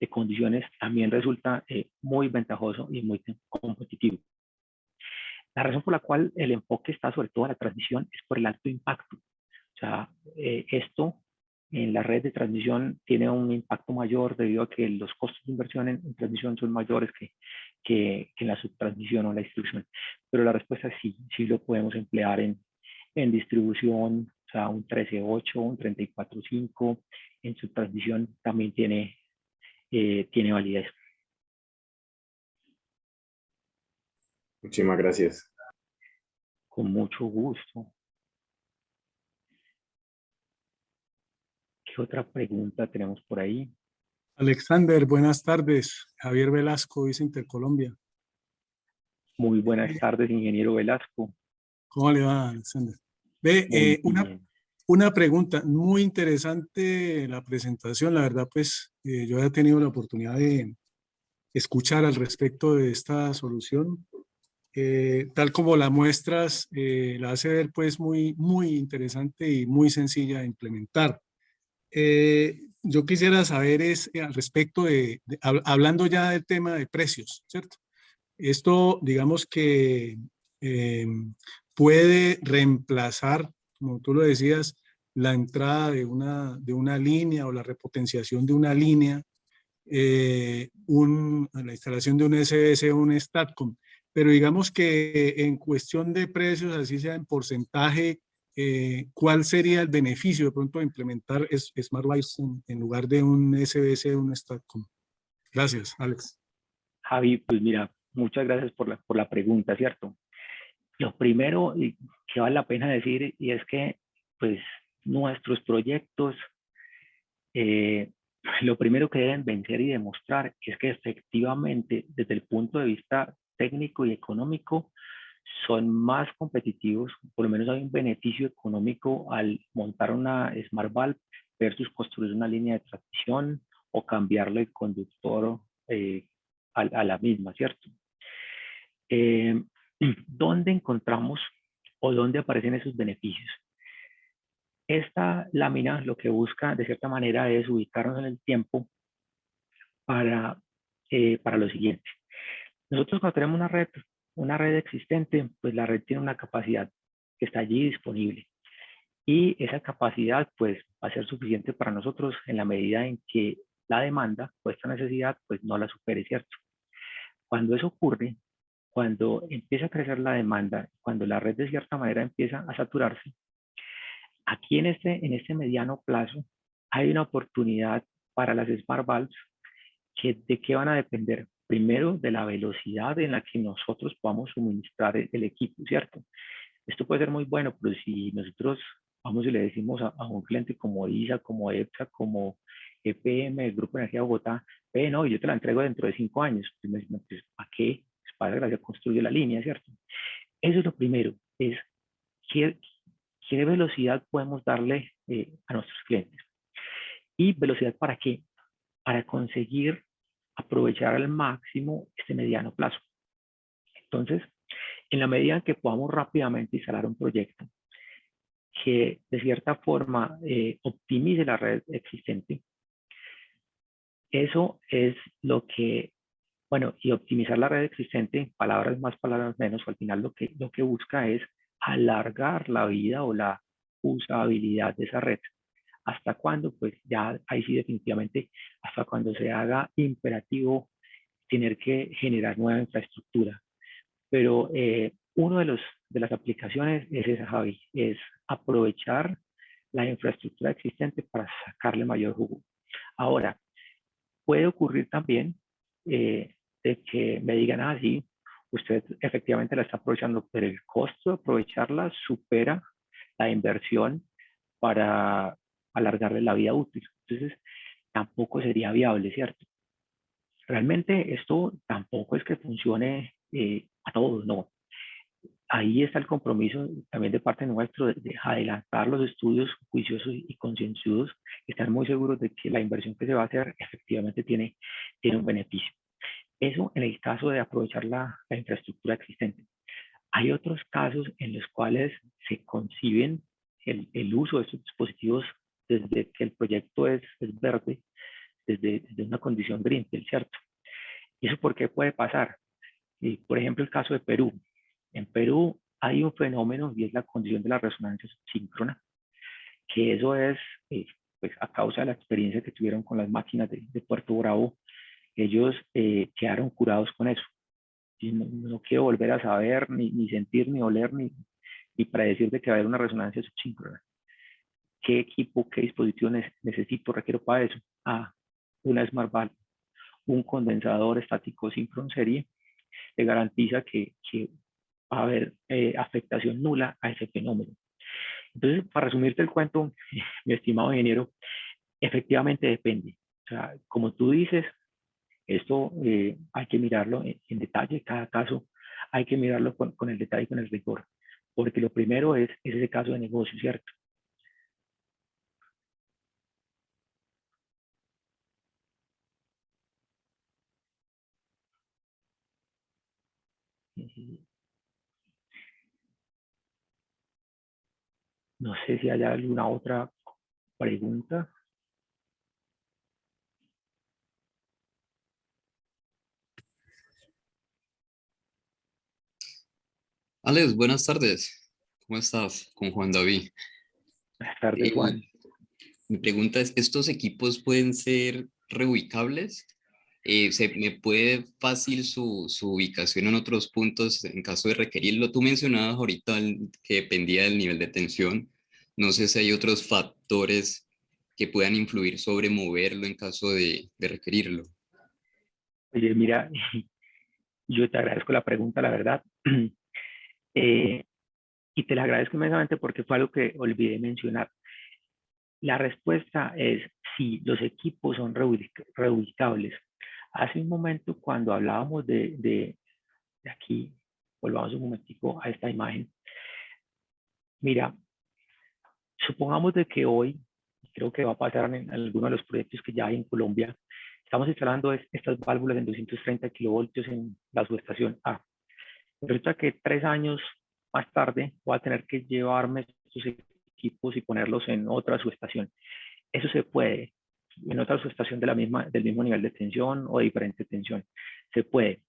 condiciones también resulta muy ventajoso y muy competitivo. La razón por la cual el enfoque está sobre todo en la transmisión es por el alto impacto. O sea, esto en la red de transmisión tiene un impacto mayor debido a que los costos de inversión en transmisión son mayores que en la subtransmisión o la distribución. Pero la respuesta es sí, sí lo podemos emplear en distribución, o sea, un 13.8, un 34.5, en subtransmisión también tiene validez. Muchísimas gracias. Con mucho gusto. ¿Qué otra pregunta tenemos por ahí? Alexander, buenas tardes. Javier Velasco, Vice Intercolombia. Muy buenas tardes, ingeniero Velasco. ¿Cómo le va, Alexander? Ve, una pregunta muy interesante la presentación. La verdad, pues yo he tenido la oportunidad de escuchar al respecto de esta solución. Tal como la muestras, la hace ver pues muy interesante y muy sencilla de implementar. Yo quisiera saber al respecto hablando ya del tema de precios, ¿cierto? Esto, digamos que puede reemplazar, como tú lo decías, la entrada de una línea o la repotenciación de una línea, la instalación de un SBS o un STATCOM. pero digamos que en cuestión de precios, así sea en porcentaje, ¿cuál sería el beneficio de pronto de implementar Smart Lights en lugar de un SBC, de un Statcom? Gracias, Alex. Javi, pues mira, muchas gracias por la pregunta, ¿cierto? Lo primero que vale la pena decir y es que pues nuestros proyectos, lo primero que deben vencer y demostrar es que efectivamente desde el punto de vista técnico y económico son más competitivos, por lo menos hay un beneficio económico al montar una Smart Valve versus construir una línea de transmisión o cambiarle el conductor a la misma, ¿cierto? ¿Dónde encontramos o dónde aparecen esos beneficios? Esta lámina lo que busca de cierta manera es ubicarnos en el tiempo para lo siguiente. Nosotros cuando tenemos una red existente, pues la red tiene una capacidad que está allí disponible y esa capacidad pues va a ser suficiente para nosotros en la medida en que la demanda o esta necesidad pues no la supere, ¿cierto? Cuando eso ocurre, cuando empieza a crecer la demanda, cuando la red de cierta manera empieza a saturarse, aquí en este mediano plazo hay una oportunidad para las Smart Valves que de qué van a depender. Primero, de la velocidad en la que nosotros podamos suministrar el equipo, ¿cierto? Esto puede ser muy bueno, pero si nosotros vamos y le decimos a un cliente como ISA, como EPSA, como EPM, el Grupo de Energía de Bogotá, no, yo te la entrego dentro de 5 años. Pues me dicen, pues, ¿para qué? Pues para gracia construye la línea, ¿cierto? Eso es lo primero, es qué velocidad podemos darle a nuestros clientes. ¿Y velocidad para qué? Para conseguir aprovechar al máximo este mediano plazo. Entonces, en la medida en que podamos rápidamente instalar un proyecto que de cierta forma optimice la red existente, eso es lo que, bueno, y optimizar la red existente, palabras más, palabras menos, al final lo que busca es alargar la vida o la usabilidad de esa red. ¿Hasta cuándo? Pues ya ahí sí definitivamente, hasta cuando se haga imperativo tener que generar nueva infraestructura. Pero uno de las aplicaciones es esa, Javi, es aprovechar la infraestructura existente para sacarle mayor jugo. Ahora, puede ocurrir también de que me digan, ah, sí, usted efectivamente la está aprovechando, pero el costo de aprovecharla supera la inversión para alargarle la vida útil. Entonces, tampoco sería viable, ¿cierto? Realmente esto tampoco es que funcione a todos, no. Ahí está el compromiso también de parte nuestro de adelantar los estudios juiciosos y concienzudos, estar muy seguros de que la inversión que se va a hacer efectivamente tiene un beneficio. Eso en el caso de aprovechar la infraestructura existente. Hay otros casos en los cuales se conciben el uso de estos dispositivos desde que el proyecto es verde, desde una condición greenfield, ¿cierto? ¿Y eso por qué puede pasar? Por ejemplo, el caso de Perú. En Perú hay un fenómeno y es la condición de la resonancia subsíncrona, que eso es, pues a causa de la experiencia que tuvieron con las máquinas de Puerto Bravo, ellos quedaron curados con eso. Y no quiero volver a saber, ni sentir, ni oler, ni predecir de que va a haber una resonancia subsíncrona. ¿Qué equipo, qué dispositivo necesito, requiero para eso? Una Smart Valve, un condensador estático síncrono serie, te garantiza que va a haber afectación nula a ese fenómeno. Entonces, para resumirte el cuento, mi estimado ingeniero, efectivamente depende. O sea, como tú dices, esto hay que mirarlo en detalle, cada caso hay que mirarlo con el detalle y con el rigor, porque lo primero es ese caso de negocio, ¿cierto? No sé si hay alguna otra pregunta. Alex, buenas tardes. ¿Cómo estás? Con Juan David. Buenas tardes, Juan. Mi pregunta es, ¿estos equipos pueden ser reubicables? ¿Me puede fácil su ubicación en otros puntos en caso de requerirlo? Tú mencionabas ahorita que dependía del nivel de tensión. No sé si hay otros factores que puedan influir sobre moverlo en caso de requerirlo. Oye, mira, yo te agradezco la pregunta, la verdad. Y te la agradezco inmensamente porque fue algo que olvidé mencionar. La respuesta es sí, los equipos son reubicables. Hace un momento cuando hablábamos de aquí, volvamos un momentico a esta imagen. Mira, supongamos de que hoy, creo que va a pasar en algunos de los proyectos que ya hay en Colombia, estamos instalando estas válvulas en 230 kilovoltios en la subestación A. Resulta que 3 años más tarde voy a tener que llevarme estos equipos y ponerlos en otra subestación. Eso se puede, en otra subestación del mismo nivel de tensión o de diferente tensión. Se puede.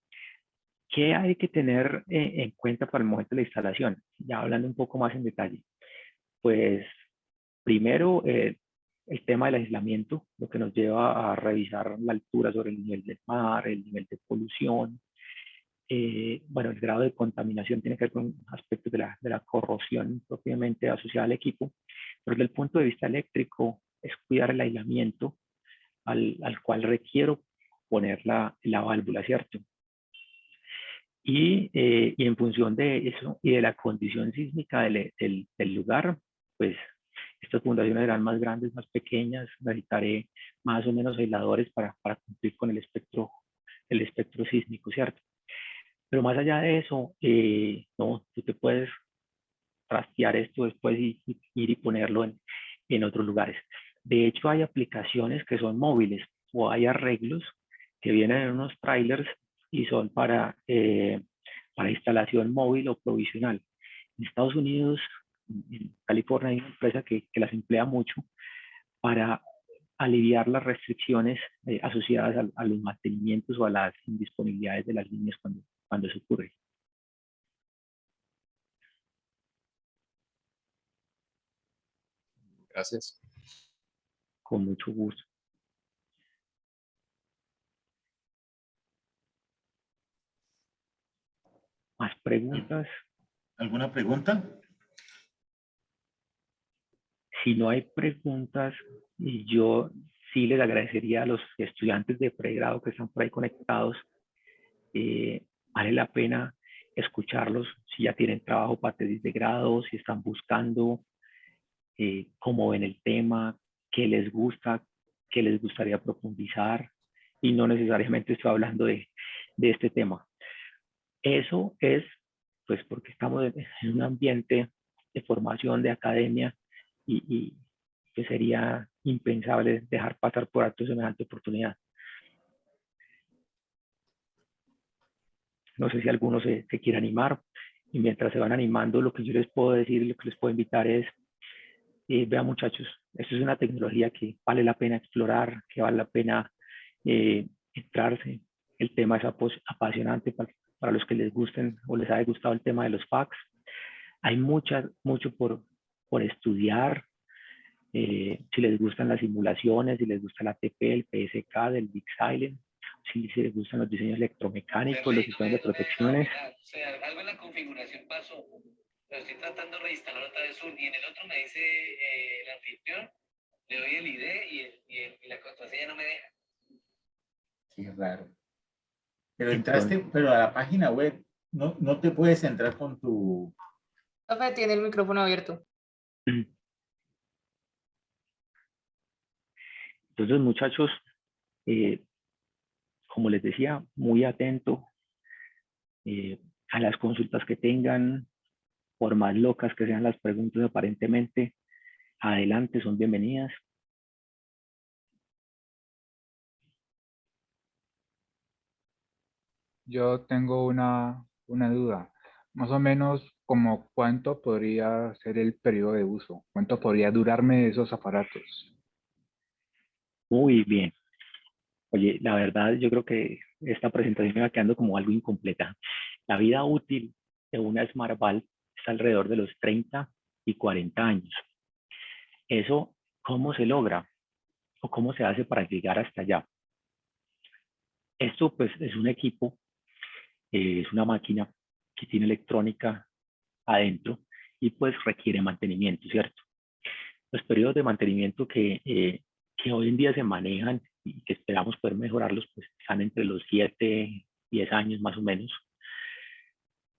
¿Qué hay que tener en cuenta para el momento de la instalación? Ya hablando un poco más en detalle. Pues primero, el tema del aislamiento, lo que nos lleva a revisar la altura sobre el nivel del mar, el nivel de polución. Bueno, el grado de contaminación tiene que ver con aspectos de la corrosión propiamente asociada al equipo, pero desde el punto de vista eléctrico es cuidar el aislamiento al cual requiero poner la válvula, ¿cierto? Y en función de eso y de la condición sísmica del lugar, pues estas fundaciones serán más grandes, más pequeñas, necesitaré más o menos aisladores para cumplir con el espectro sísmico, ¿cierto? Pero más allá de eso, no, tú te puedes trastear esto después y ir y ponerlo en otros lugares. De hecho, hay aplicaciones que son móviles o hay arreglos que vienen en unos trailers y son para instalación móvil o provisional. En Estados Unidos, en California, hay una empresa que las emplea mucho para aliviar las restricciones asociadas a los mantenimientos o a las indisponibilidades de las líneas cuando eso ocurre. Gracias. Con mucho gusto. ¿Más preguntas? ¿Alguna pregunta? Si no hay preguntas, yo sí les agradecería a los estudiantes de pregrado que están por ahí conectados. Vale la pena escucharlos si ya tienen trabajo para tesis de grado, si están buscando, cómo ven el tema, qué les gusta, qué les gustaría profundizar. Y no necesariamente estoy hablando de este tema. Eso es pues porque estamos en un ambiente de formación, de academia, y que sería impensable dejar pasar por alto semejante oportunidad. No sé si alguno se quiere animar, y mientras se van animando, lo que yo les puedo decir, lo que les puedo invitar es, vean muchachos, esto es una tecnología que vale la pena explorar, que vale la pena entrarse. El tema es apasionante para los que les gusten o les haya gustado el tema de los FACS. Hay mucho por estudiar. Si les gustan las simulaciones, si les gusta la ATP, el PSK, del Big Silent, si les gustan los diseños electromecánicos, los sistemas de protecciones. O sea, algo en la configuración pasó. Lo estoy tratando de reinstalar otra vez y en el otro me dice el anfitrión, le doy el ID y la contraseña no me deja. Qué raro. Pero entraste, pero a la página web, no te puedes entrar con tu... Profe, tiene el micrófono abierto. Entonces, muchachos, como les decía, muy atento a las consultas que tengan, por más locas que sean las preguntas aparentemente, adelante, son bienvenidas. Yo tengo una duda. Más o menos, como cuánto podría ser el periodo de uso, cuánto podría durarme esos aparatos. Muy bien. Oye, la verdad, yo creo que esta presentación me va quedando como algo incompleta. La vida útil de una Smart Valve es alrededor de los 30 y 40 años. ¿Eso cómo se logra? ¿O cómo se hace para llegar hasta allá? Esto pues es un equipo, es una máquina que tiene electrónica adentro y pues requiere mantenimiento, ¿cierto? Los periodos de mantenimiento que hoy en día se manejan y que esperamos poder mejorarlos, pues están entre los 7, 10 años más o menos.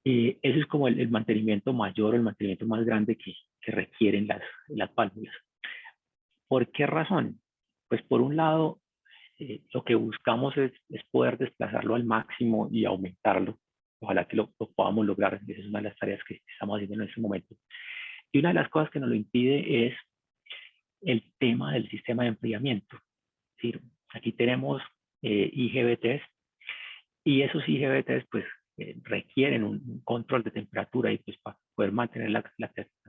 Ese es como el mantenimiento mayor o el mantenimiento más grande que requieren las válvulas. ¿Por qué razón? Pues por un lado, lo que buscamos es poder desplazarlo al máximo y aumentarlo. Ojalá que lo podamos lograr. Esa es una de las tareas que estamos haciendo en este momento. Y una de las cosas que nos lo impide es el tema del sistema de enfriamiento. Es decir, aquí tenemos IGBTs y esos IGBTs pues requieren un control de temperatura y pues para poder mantener la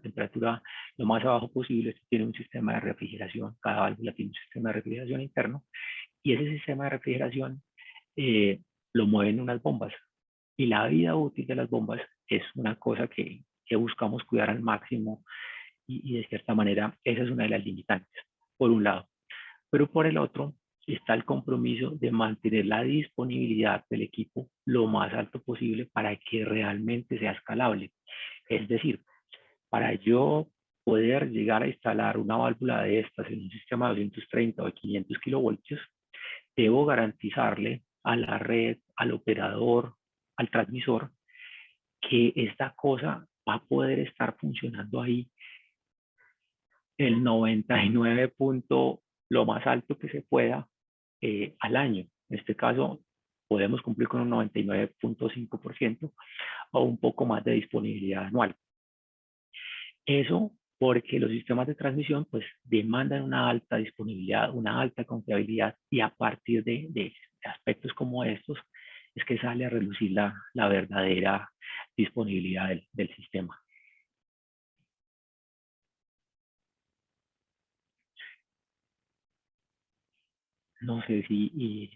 temperatura lo más abajo posible, esto tiene un sistema de refrigeración, cada válvula tiene un sistema de refrigeración interno y ese sistema de refrigeración lo mueven unas bombas y la vida útil de las bombas es una cosa que buscamos cuidar al máximo y de cierta manera esa es una de las limitantes, por un lado. Pero por el otro está el compromiso de mantener la disponibilidad del equipo lo más alto posible para que realmente sea escalable. Es decir, para yo poder llegar a instalar una válvula de estas en un sistema de 230 o 500 kilovoltios, debo garantizarle a la red, al operador, al transmisor, que esta cosa va a poder estar funcionando ahí el 99 punto lo más alto que se pueda al año. En este caso, podemos cumplir con un 99.5% o un poco más de disponibilidad anual. Eso porque los sistemas de transmisión pues demandan una alta disponibilidad, una alta confiabilidad y a partir de aspectos como estos es que sale a relucir la verdadera disponibilidad del sistema. No sé si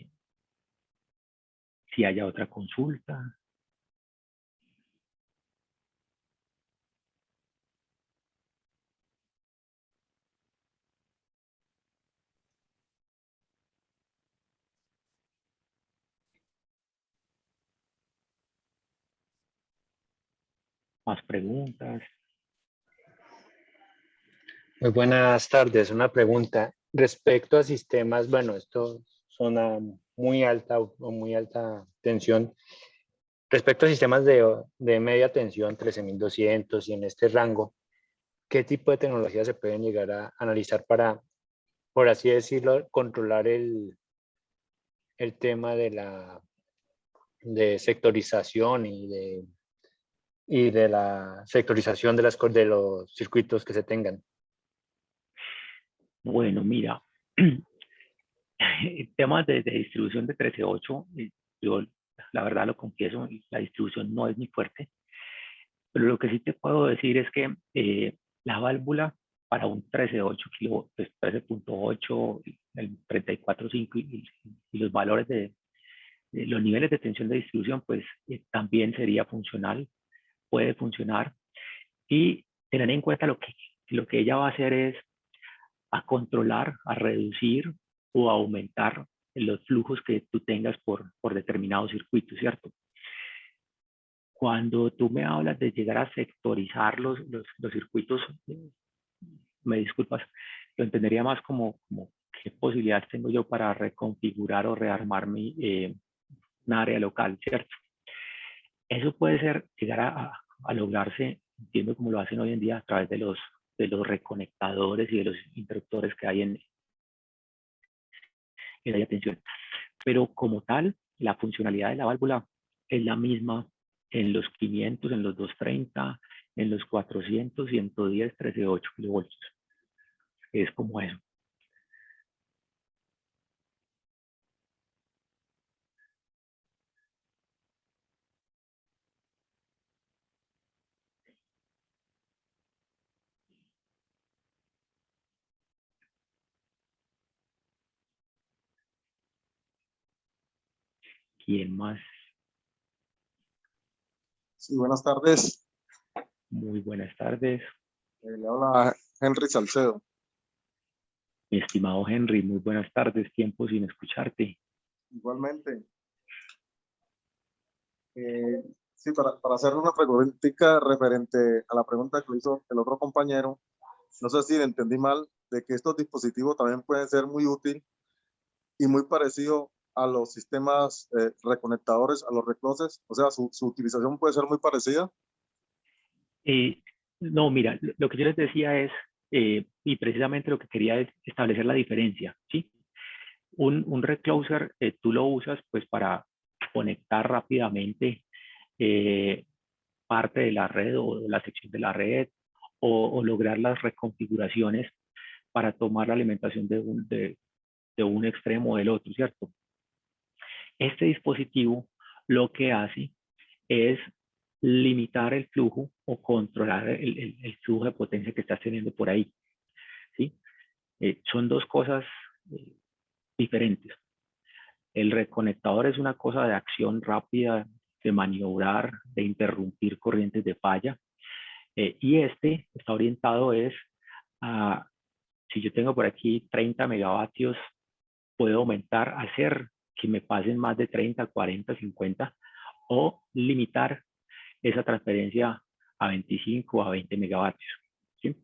haya otra consulta. Más preguntas. Muy buenas tardes. Una pregunta respecto a sistemas, bueno, esto son a muy alta o muy alta tensión. Respecto a sistemas de media tensión, 13.200 y en este rango, ¿qué tipo de tecnologías se pueden llegar a analizar para, por así decirlo, controlar el tema de sectorización y de la sectorización de los circuitos que se tengan? Bueno, mira, temas de distribución de 13.8, yo la verdad lo confieso, la distribución no es muy fuerte, pero lo que sí te puedo decir es que la válvula para un 13.8 pues 13.8, el 34.5 y los valores de los niveles de tensión de distribución, pues también sería funcional, puede funcionar y tener en cuenta lo que ella va a hacer es a controlar, a reducir o a aumentar los flujos que tú tengas por determinados circuitos, ¿cierto? Cuando tú me hablas de llegar a sectorizar los circuitos, me disculpas, lo entendería más como qué posibilidades tengo yo para reconfigurar o rearmar un área local, ¿cierto? Eso puede ser llegar a lograrse, entiendo como lo hacen hoy en día a través de los reconectadores y de los interruptores que hay en la tensión. Pero como tal, la funcionalidad de la válvula es la misma en los 500, en los 230, en los 400, 110, 13.8 kilovoltios. Es como eso. ¿Quién más? Sí, buenas tardes. Muy buenas tardes. Le habla Henry Salcedo. Mi estimado Henry, muy buenas tardes. Tiempo sin escucharte. Igualmente. Sí, para hacer una pregunta referente a la pregunta que le hizo el otro compañero, no sé si le entendí mal, de que estos dispositivos también pueden ser muy útiles y muy parecidos a los sistemas reconectadores, a los recloses, o sea, su utilización puede ser muy parecida. No, mira, lo que yo les decía es, y precisamente lo que quería es establecer la diferencia, ¿sí? Un recloser tú lo usas pues para conectar rápidamente parte de la red o la sección de la red o lograr las reconfiguraciones para tomar la alimentación de un extremo o del otro, ¿cierto? Este dispositivo lo que hace es limitar el flujo o controlar el flujo de potencia que estás teniendo por ahí, ¿sí? Son dos cosas diferentes. El reconectador es una cosa de acción rápida, de maniobrar, de interrumpir corrientes de falla. Y este está orientado es a, si yo tengo por aquí 30 megavatios, puedo aumentar, hacer que me pasen más de 30, 40, 50 o limitar esa transferencia a 25 a 20 megavatios. ¿Sí?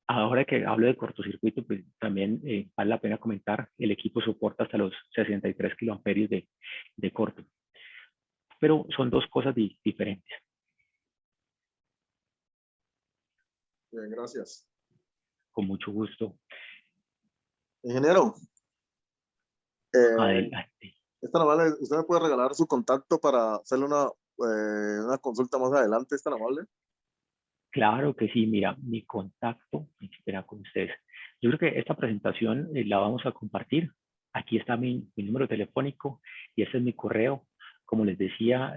Ahora que hablo de cortocircuito, pues también vale la pena comentar, el equipo soporta hasta los 63 kiloamperios de corto. Pero son dos cosas diferentes. Bien, gracias. Con mucho gusto. Ingeniero, Adelante. esta amable, ¿usted me puede regalar su contacto para hacerle una consulta más adelante? ¿Es tan amable? Claro que sí, mira, mi contacto espera con ustedes. Yo creo que esta presentación la vamos a compartir. Aquí está mi número telefónico y este es mi correo. Como les decía,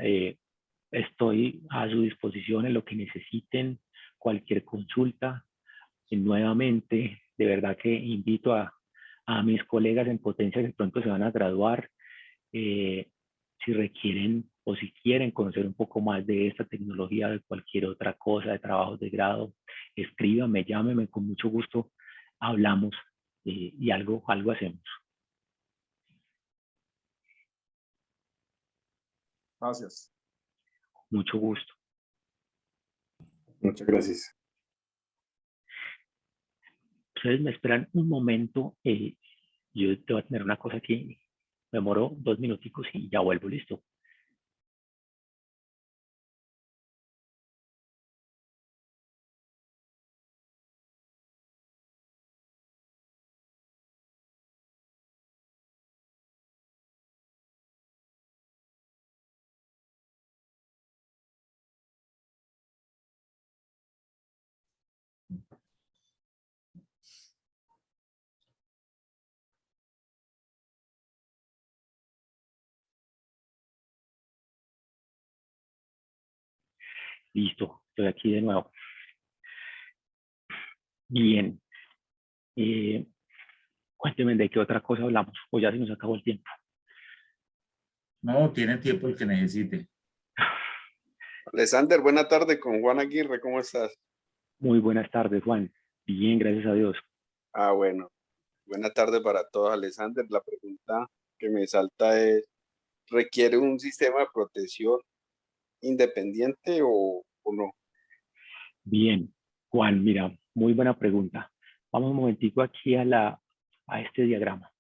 estoy a su disposición en lo que necesiten, cualquier consulta. Nuevamente, de verdad que invito a mis colegas en potencia que pronto se van a graduar. Si requieren o si quieren conocer un poco más de esta tecnología, de cualquier otra cosa, de trabajos de grado, escríbanme, llámenme, con mucho gusto hablamos y algo hacemos. Gracias. Mucho gusto. Muchas gracias. Ustedes me esperan un momento, yo te voy a tener una cosa aquí, me demoro 2 minuticos y ya vuelvo, listo. Listo, estoy aquí de nuevo. Bien. Cuéntenme de qué otra cosa hablamos, o ya se nos acabó el tiempo. No, tiene tiempo el que necesite. Alexander, buena tarde con Juan Aguirre, ¿cómo estás? Muy buenas tardes, Juan. Bien, gracias a Dios. Bueno, buena tarde para todos, Alexander. La pregunta que me salta es, ¿requiere un sistema de protección independiente o no? Bien, Juan, mira, muy buena pregunta. Vamos un momentico aquí a este diagrama.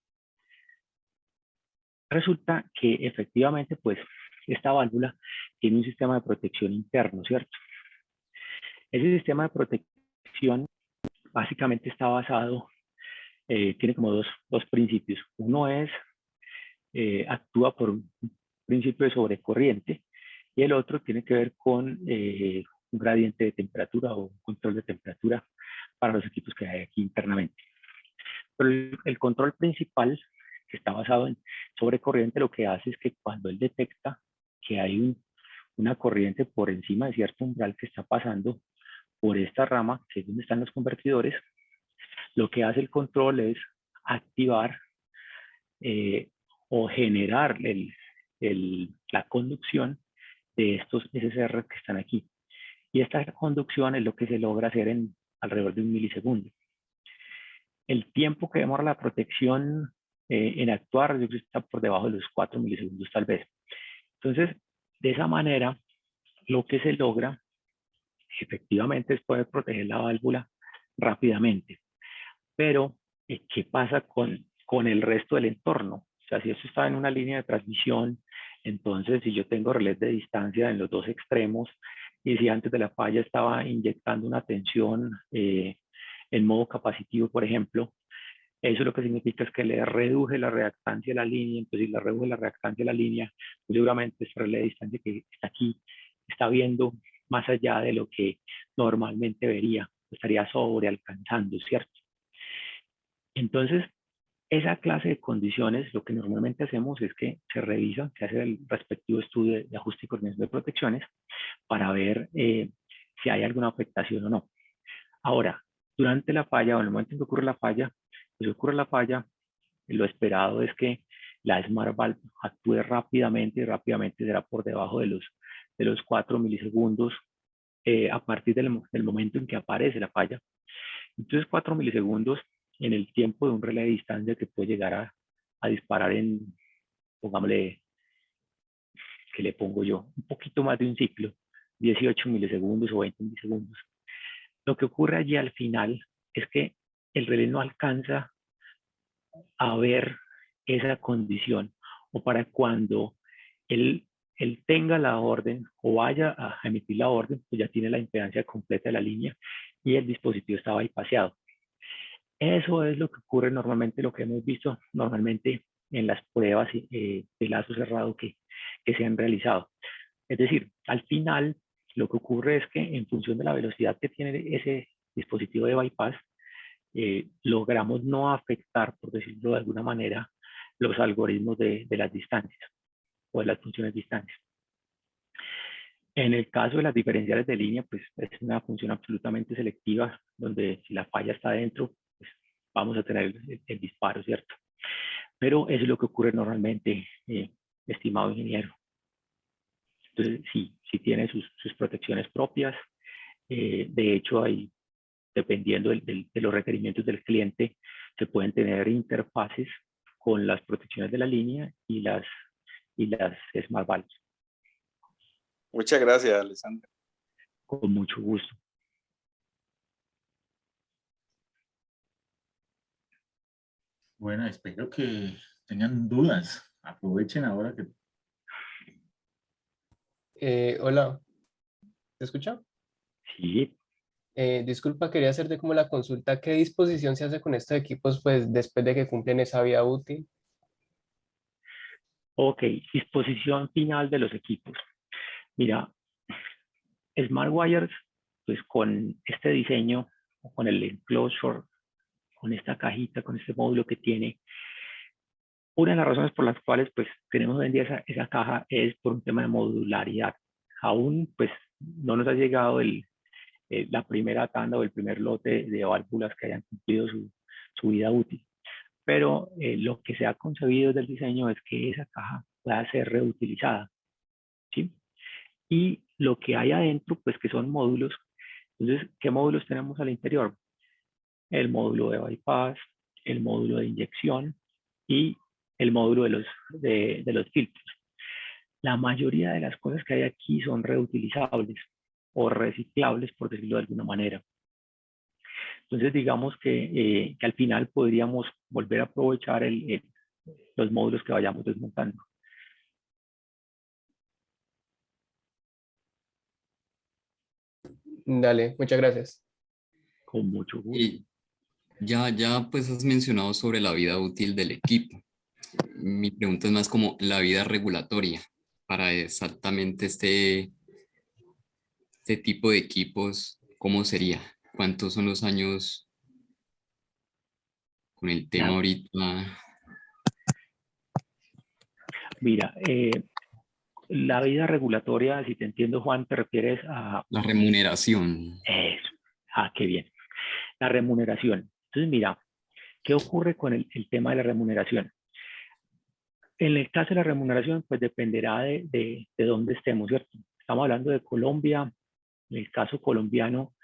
Resulta que efectivamente, pues, esta válvula tiene un sistema de protección interno, ¿cierto? Ese sistema de protección básicamente está basado, tiene como dos principios. Uno es, actúa por un principio de sobrecorriente y el otro tiene que ver con un gradiente de temperatura o un control de temperatura para los equipos que hay aquí internamente. Pero el control principal, que está basado en sobrecorriente, lo que hace es que cuando él detecta que hay una corriente por encima de cierto umbral que está pasando por esta rama, que es donde están los convertidores, lo que hace el control es activar o generar la conducción de estos SSR que están aquí. Y esta conducción es lo que se logra hacer en alrededor de 1 milisegundo. El tiempo que demora la protección en actuar, yo creo que está por debajo de los 4 milisegundos tal vez. Entonces, De esa manera, lo que se logra efectivamente es poder proteger la válvula rápidamente. Pero, ¿qué pasa con el resto del entorno? O sea, si esto está en una línea de transmisión, entonces si yo tengo relés de distancia en los dos extremos, y si antes de la falla estaba inyectando una tensión en modo capacitivo, por ejemplo, eso lo que significa es que le reduje la reactancia de la línea. Entonces, si le reduje la reactancia de la línea, pues seguramente ese relé de distancia que está aquí está viendo más allá de lo que normalmente vería, estaría sobrealcanzando, ¿cierto? Entonces, esa clase de condiciones, lo que normalmente hacemos es que se revisa, se hace el respectivo estudio de ajuste y coordinación de protecciones para ver si hay alguna afectación o no. Ahora, durante la falla o en el momento en que ocurre la falla, pues ocurre la falla, lo esperado es que la Smart Valve actúe rápidamente, y rápidamente será por debajo de los 4 milisegundos a partir del momento en que aparece la falla. Entonces 4 milisegundos en el tiempo de un relé de distancia que puede llegar a disparar en, pongámosle, ¿qué le pongo yo? Un poquito más de un ciclo, 18 milisegundos o 20 milisegundos. Lo que ocurre allí al final es que el relé no alcanza a ver esa condición, o para cuando él tenga la orden o vaya a emitir la orden, pues ya tiene la impedancia completa de la línea y el dispositivo está bypaseado. Eso es lo que ocurre normalmente, lo que hemos visto normalmente en las pruebas de lazo cerrado que se han realizado. Es decir, al final lo que ocurre es que en función de la velocidad que tiene ese dispositivo de bypass, logramos no afectar, por decirlo de alguna manera, los algoritmos de las distancias o de las funciones de distancia. En el caso de las diferenciales de línea, pues es una función absolutamente selectiva, donde si la falla está dentro, pues vamos a tener el disparo, ¿cierto? Pero eso es lo que ocurre normalmente, estimado ingeniero. Entonces, sí tiene sus protecciones propias. De hecho, hay, dependiendo de los requerimientos del cliente, se pueden tener interfaces con las protecciones de la línea y las Smart Valves. Muchas gracias, Alessandro. Con mucho gusto. Bueno, espero que tengan dudas. Aprovechen ahora que... Hola, ¿te escucha? Sí. Disculpa, quería hacerte como la consulta. ¿Qué disposición se hace con estos equipos pues, después de que cumplen esa vida útil? Ok, disposición final de los equipos. Mira, Smart Wires, pues con este diseño, con el enclosure, con esta cajita, con este módulo que tiene, una de las razones por las cuales pues tenemos hoy en día esa caja es por un tema de modularidad. Aún pues no nos ha llegado la primera tanda o el primer lote de válvulas que hayan cumplido su vida útil. Pero lo que se ha concebido desde el diseño es que esa caja pueda ser reutilizada, ¿sí? Y lo que hay adentro, pues que son módulos. Entonces, ¿qué módulos tenemos al interior? El módulo de bypass, el módulo de inyección y el módulo de los filtros. La mayoría de las cosas que hay aquí son reutilizables o reciclables, por decirlo de alguna manera. Entonces, digamos que al final podríamos volver a aprovechar los módulos que vayamos desmontando. Dale, muchas gracias. Con mucho gusto. Y ya pues has mencionado sobre la vida útil del equipo. Mi pregunta es más como la vida regulatoria para exactamente este tipo de equipos, ¿cómo sería? ¿Cuántos son los años con el tema ahorita? Mira, la vida regulatoria, si te entiendo, Juan, te refieres a... La remuneración. Eso. Qué bien. La remuneración. Entonces, mira, ¿qué ocurre con el tema de la remuneración? En el caso de la remuneración, pues dependerá de dónde estemos, ¿cierto? Estamos hablando de Colombia. En el caso colombiano,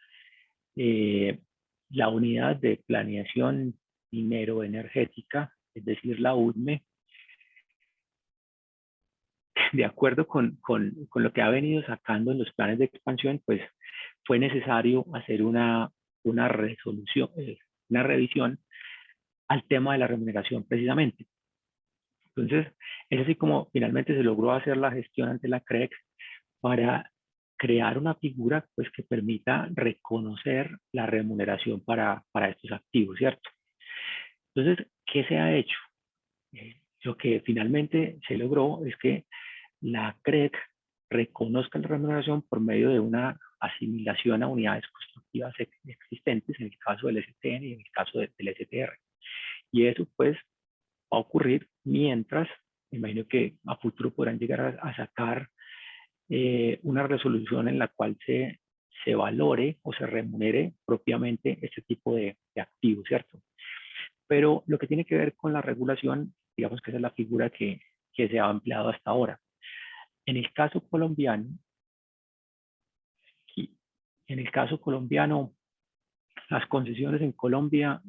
la unidad de planeación minero-energética, es decir, la UDME, de acuerdo con lo que ha venido sacando en los planes de expansión, pues fue necesario hacer una resolución, una revisión al tema de la remuneración precisamente. Entonces, es así como finalmente se logró hacer la gestión ante la CREX para crear una figura pues, que permita reconocer la remuneración para estos activos, ¿cierto? Entonces, ¿qué se ha hecho? Lo que finalmente se logró es que la CREC reconozca la remuneración por medio de una asimilación a unidades constructivas existentes, en el caso del STN y en el caso del STR. Y eso pues va a ocurrir mientras, me imagino que a futuro podrán llegar a sacar una resolución en la cual se valore o se remunere propiamente este tipo de activos, ¿cierto? Pero lo que tiene que ver con la regulación, digamos que esa es la figura que se ha empleado hasta ahora. En el caso colombiano, las concesiones en Colombia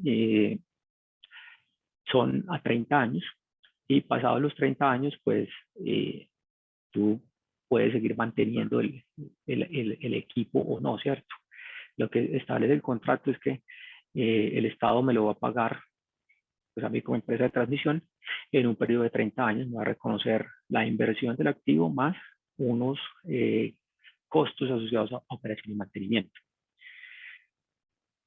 son a 30 años y pasados los 30 años, pues tú puedes seguir manteniendo el equipo o no, ¿cierto? Lo que establece el contrato es que el Estado me lo va a pagar, pues a mí como empresa de transmisión, en un periodo de 30 años, me va a reconocer la inversión del activo más unos costos asociados a operación y mantenimiento.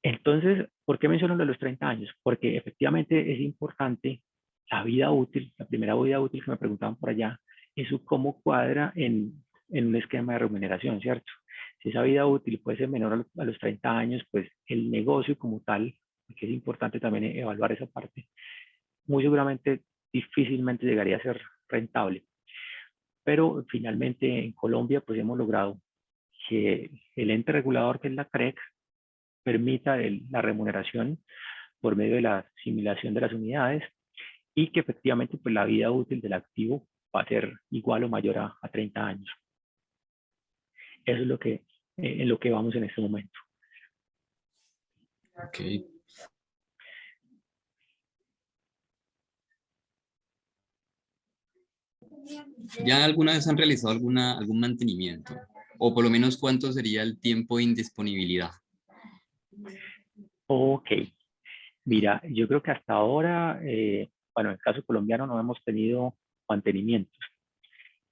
Entonces, ¿por qué menciono lo de los 30 años? Porque efectivamente es importante la vida útil, la primera vida útil que me preguntaban por allá, eso cómo cuadra en un esquema de remuneración, ¿cierto? Si esa vida útil puede ser menor a los 30 años, pues el negocio como tal, que es importante también evaluar esa parte, muy seguramente difícilmente llegaría a ser rentable. Pero finalmente en Colombia pues hemos logrado que el ente regulador, que es la CREC, permita la remuneración por medio de la asimilación de las unidades y que efectivamente pues la vida útil del activo va a ser igual o mayor a 30 años. Eso es lo que, en lo que vamos en este momento. Ok. ¿Ya alguna vez han realizado algún mantenimiento? O por lo menos, ¿cuánto sería el tiempo de indisponibilidad? Ok. Mira, yo creo que hasta ahora, bueno, en el caso colombiano no hemos tenido mantenimientos.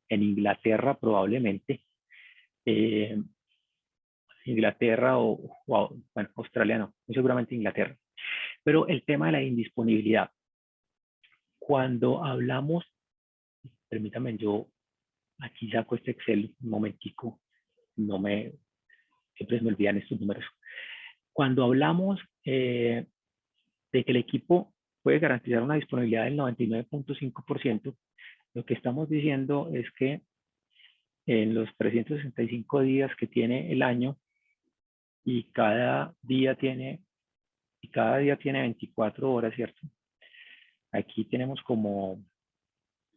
En Inglaterra probablemente. Inglaterra bueno, Australia no, muy seguramente Inglaterra. Pero el tema de la indisponibilidad. Cuando hablamos, permítame, yo aquí saco este Excel un momentico, siempre se me olvidan estos números. Cuando hablamos de que el equipo puede garantizar una disponibilidad del 99.5%, lo que estamos diciendo es que en los 365 días que tiene el año y cada día tiene 24 horas, ¿cierto? Aquí tenemos como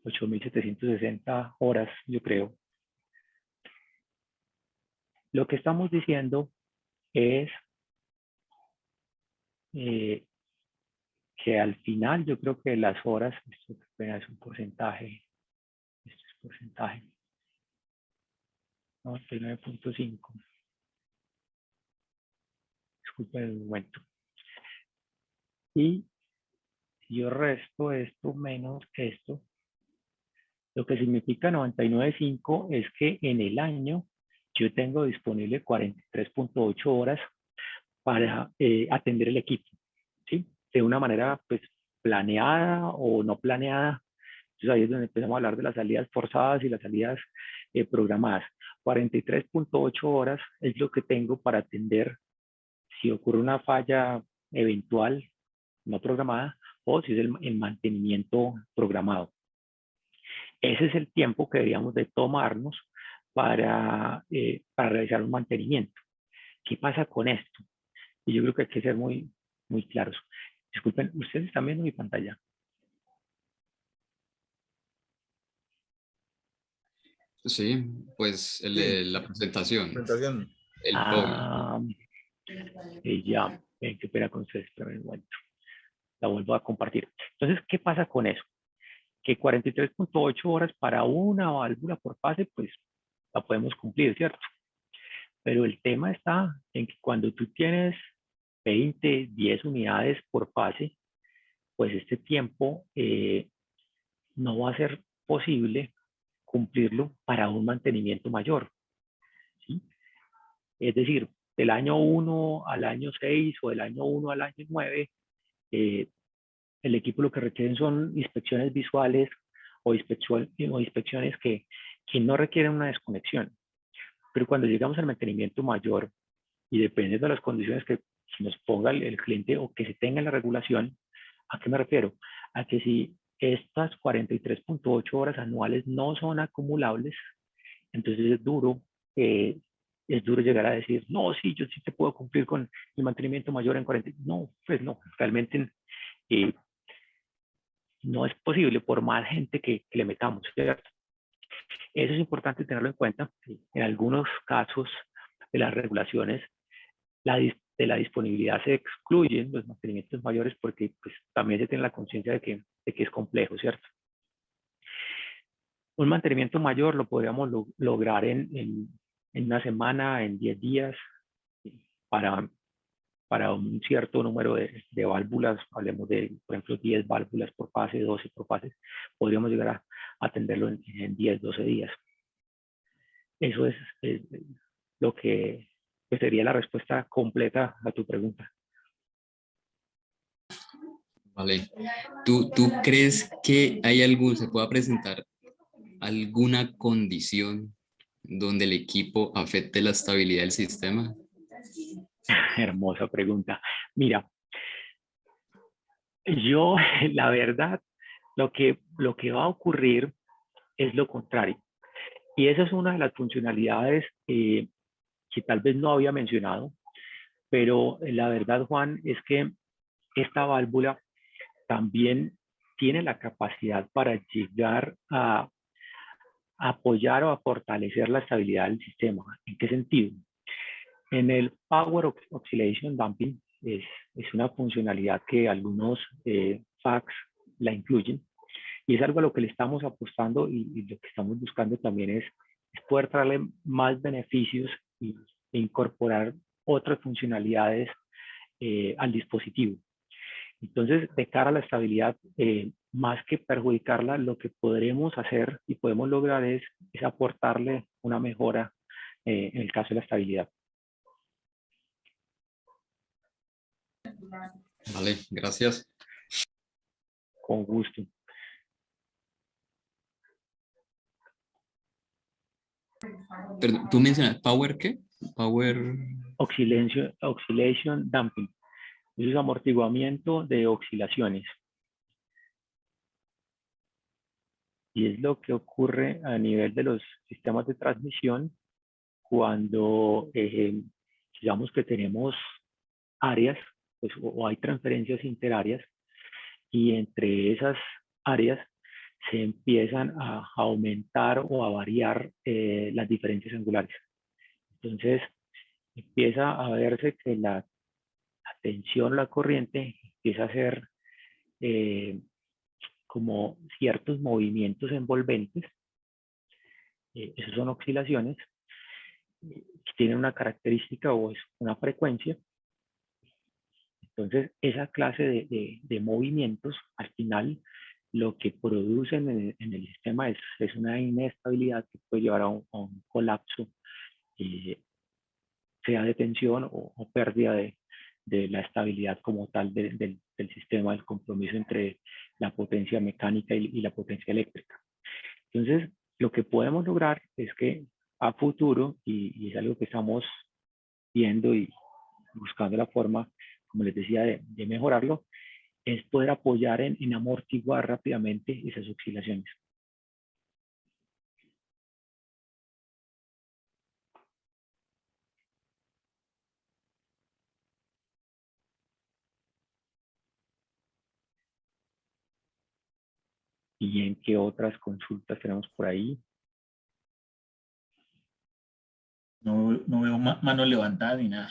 8.760 horas, yo creo. Lo que estamos diciendo es que al final yo creo que las horas, esto es un porcentaje, esto es porcentaje, 99.5. Disculpen un momento. Y si yo resto esto menos esto, lo que significa 99.5 es que en el año yo tengo disponible 43.8 horas para atender el equipo, ¿sí? De una manera pues planeada o no planeada. Entonces ahí es donde empezamos a hablar de las salidas forzadas y las salidas programadas. 43.8 horas es lo que tengo para atender si ocurre una falla eventual no programada o si es el mantenimiento programado. Ese es el tiempo que deberíamos de tomarnos para realizar un mantenimiento. ¿Qué pasa con esto? Y yo creo que hay que ser muy claros. Disculpen, ¿ustedes están viendo mi pantalla? Sí, pues la presentación. El Ya, qué pena con ustedes, pero un momento. La vuelvo a compartir. Entonces, ¿qué pasa con eso? Que 43.8 horas para una válvula por fase, pues la podemos cumplir, ¿cierto? Pero el tema está en que cuando tú tienes 20, 10 unidades por fase, pues este tiempo no va a ser posible cumplirlo para un mantenimiento mayor, ¿sí? Es decir, del año 1 al año 6 o del año 1 al año 9, el equipo lo que requieren son inspecciones visuales o inspecciones que no requieren una desconexión. Pero cuando llegamos al mantenimiento mayor, y depende de las condiciones que nos ponga el cliente o que se tenga en la regulación, ¿a qué me refiero? A que si estas 43.8 horas anuales no son acumulables, entonces es duro llegar a decir, no, sí, yo sí te puedo cumplir con el mantenimiento mayor en 40. No, pues no, realmente no es posible por más gente que le metamos, ¿cierto? Eso es importante tenerlo en cuenta. En algunos casos de las regulaciones, de la disponibilidad se excluyen los mantenimientos mayores porque pues, también se tiene la conciencia de que es complejo, ¿cierto? Un mantenimiento mayor lo podríamos lograr en una semana, en 10 días, para un cierto número de válvulas, hablemos de, por ejemplo, 10 válvulas por fase, 12 por fase, podríamos llegar a atenderlo en 10, 12 días. Eso es lo que sería la respuesta completa a tu pregunta. Vale. ¿Tú crees que se pueda presentar alguna condición donde el equipo afecte la estabilidad del sistema? Hermosa pregunta. Mira, yo, la verdad, lo que va a ocurrir es lo contrario. Y esa es una de las funcionalidades que tal vez no había mencionado, pero la verdad, Juan, es que esta válvula también tiene la capacidad para llegar a apoyar o a fortalecer la estabilidad del sistema. ¿En qué sentido? En el Power Oscillation Damping es una funcionalidad que algunos FACS la incluyen y es algo a lo que le estamos apostando y lo que estamos buscando también es poder traerle más beneficios e incorporar otras funcionalidades al dispositivo. Entonces, de cara a la estabilidad, más que perjudicarla, lo que podremos hacer y podemos lograr es aportarle una mejora en el caso de la estabilidad. Vale, gracias. Con gusto. Perdón, ¿tú mencionas Power qué? Power... Oscillation Damping. Es amortiguamiento de oscilaciones. Y es lo que ocurre a nivel de los sistemas de transmisión cuando digamos que tenemos áreas pues, o hay transferencias interáreas y entre esas áreas se empiezan a aumentar o a variar las diferencias angulares. Entonces empieza a verse que la tensión, la corriente empieza a hacer como ciertos movimientos envolventes. Esas son oscilaciones que tienen una característica o es una frecuencia. Entonces, esa clase de movimientos, al final, lo que producen en el sistema es una inestabilidad que puede llevar a un colapso, sea de tensión o pérdida de la estabilidad como tal del sistema, del compromiso entre la potencia mecánica y la potencia eléctrica. Entonces, lo que podemos lograr es que a futuro, y es algo que estamos viendo y buscando la forma, como les decía, de mejorarlo, es poder apoyar en amortiguar rápidamente esas oscilaciones. ¿Y en qué otras consultas tenemos por ahí? No veo mano levantada ni nada.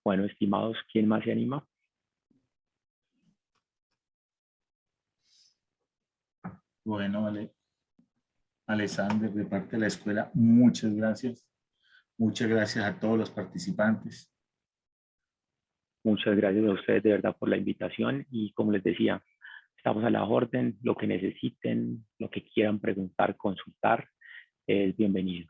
Bueno, estimados, ¿quién más se anima? Bueno, Alexander, de parte de la escuela, muchas gracias. Muchas gracias a todos los participantes. Muchas gracias a ustedes de verdad por la invitación y como les decía, estamos a la orden, lo que necesiten, lo que quieran preguntar, consultar, es bienvenido.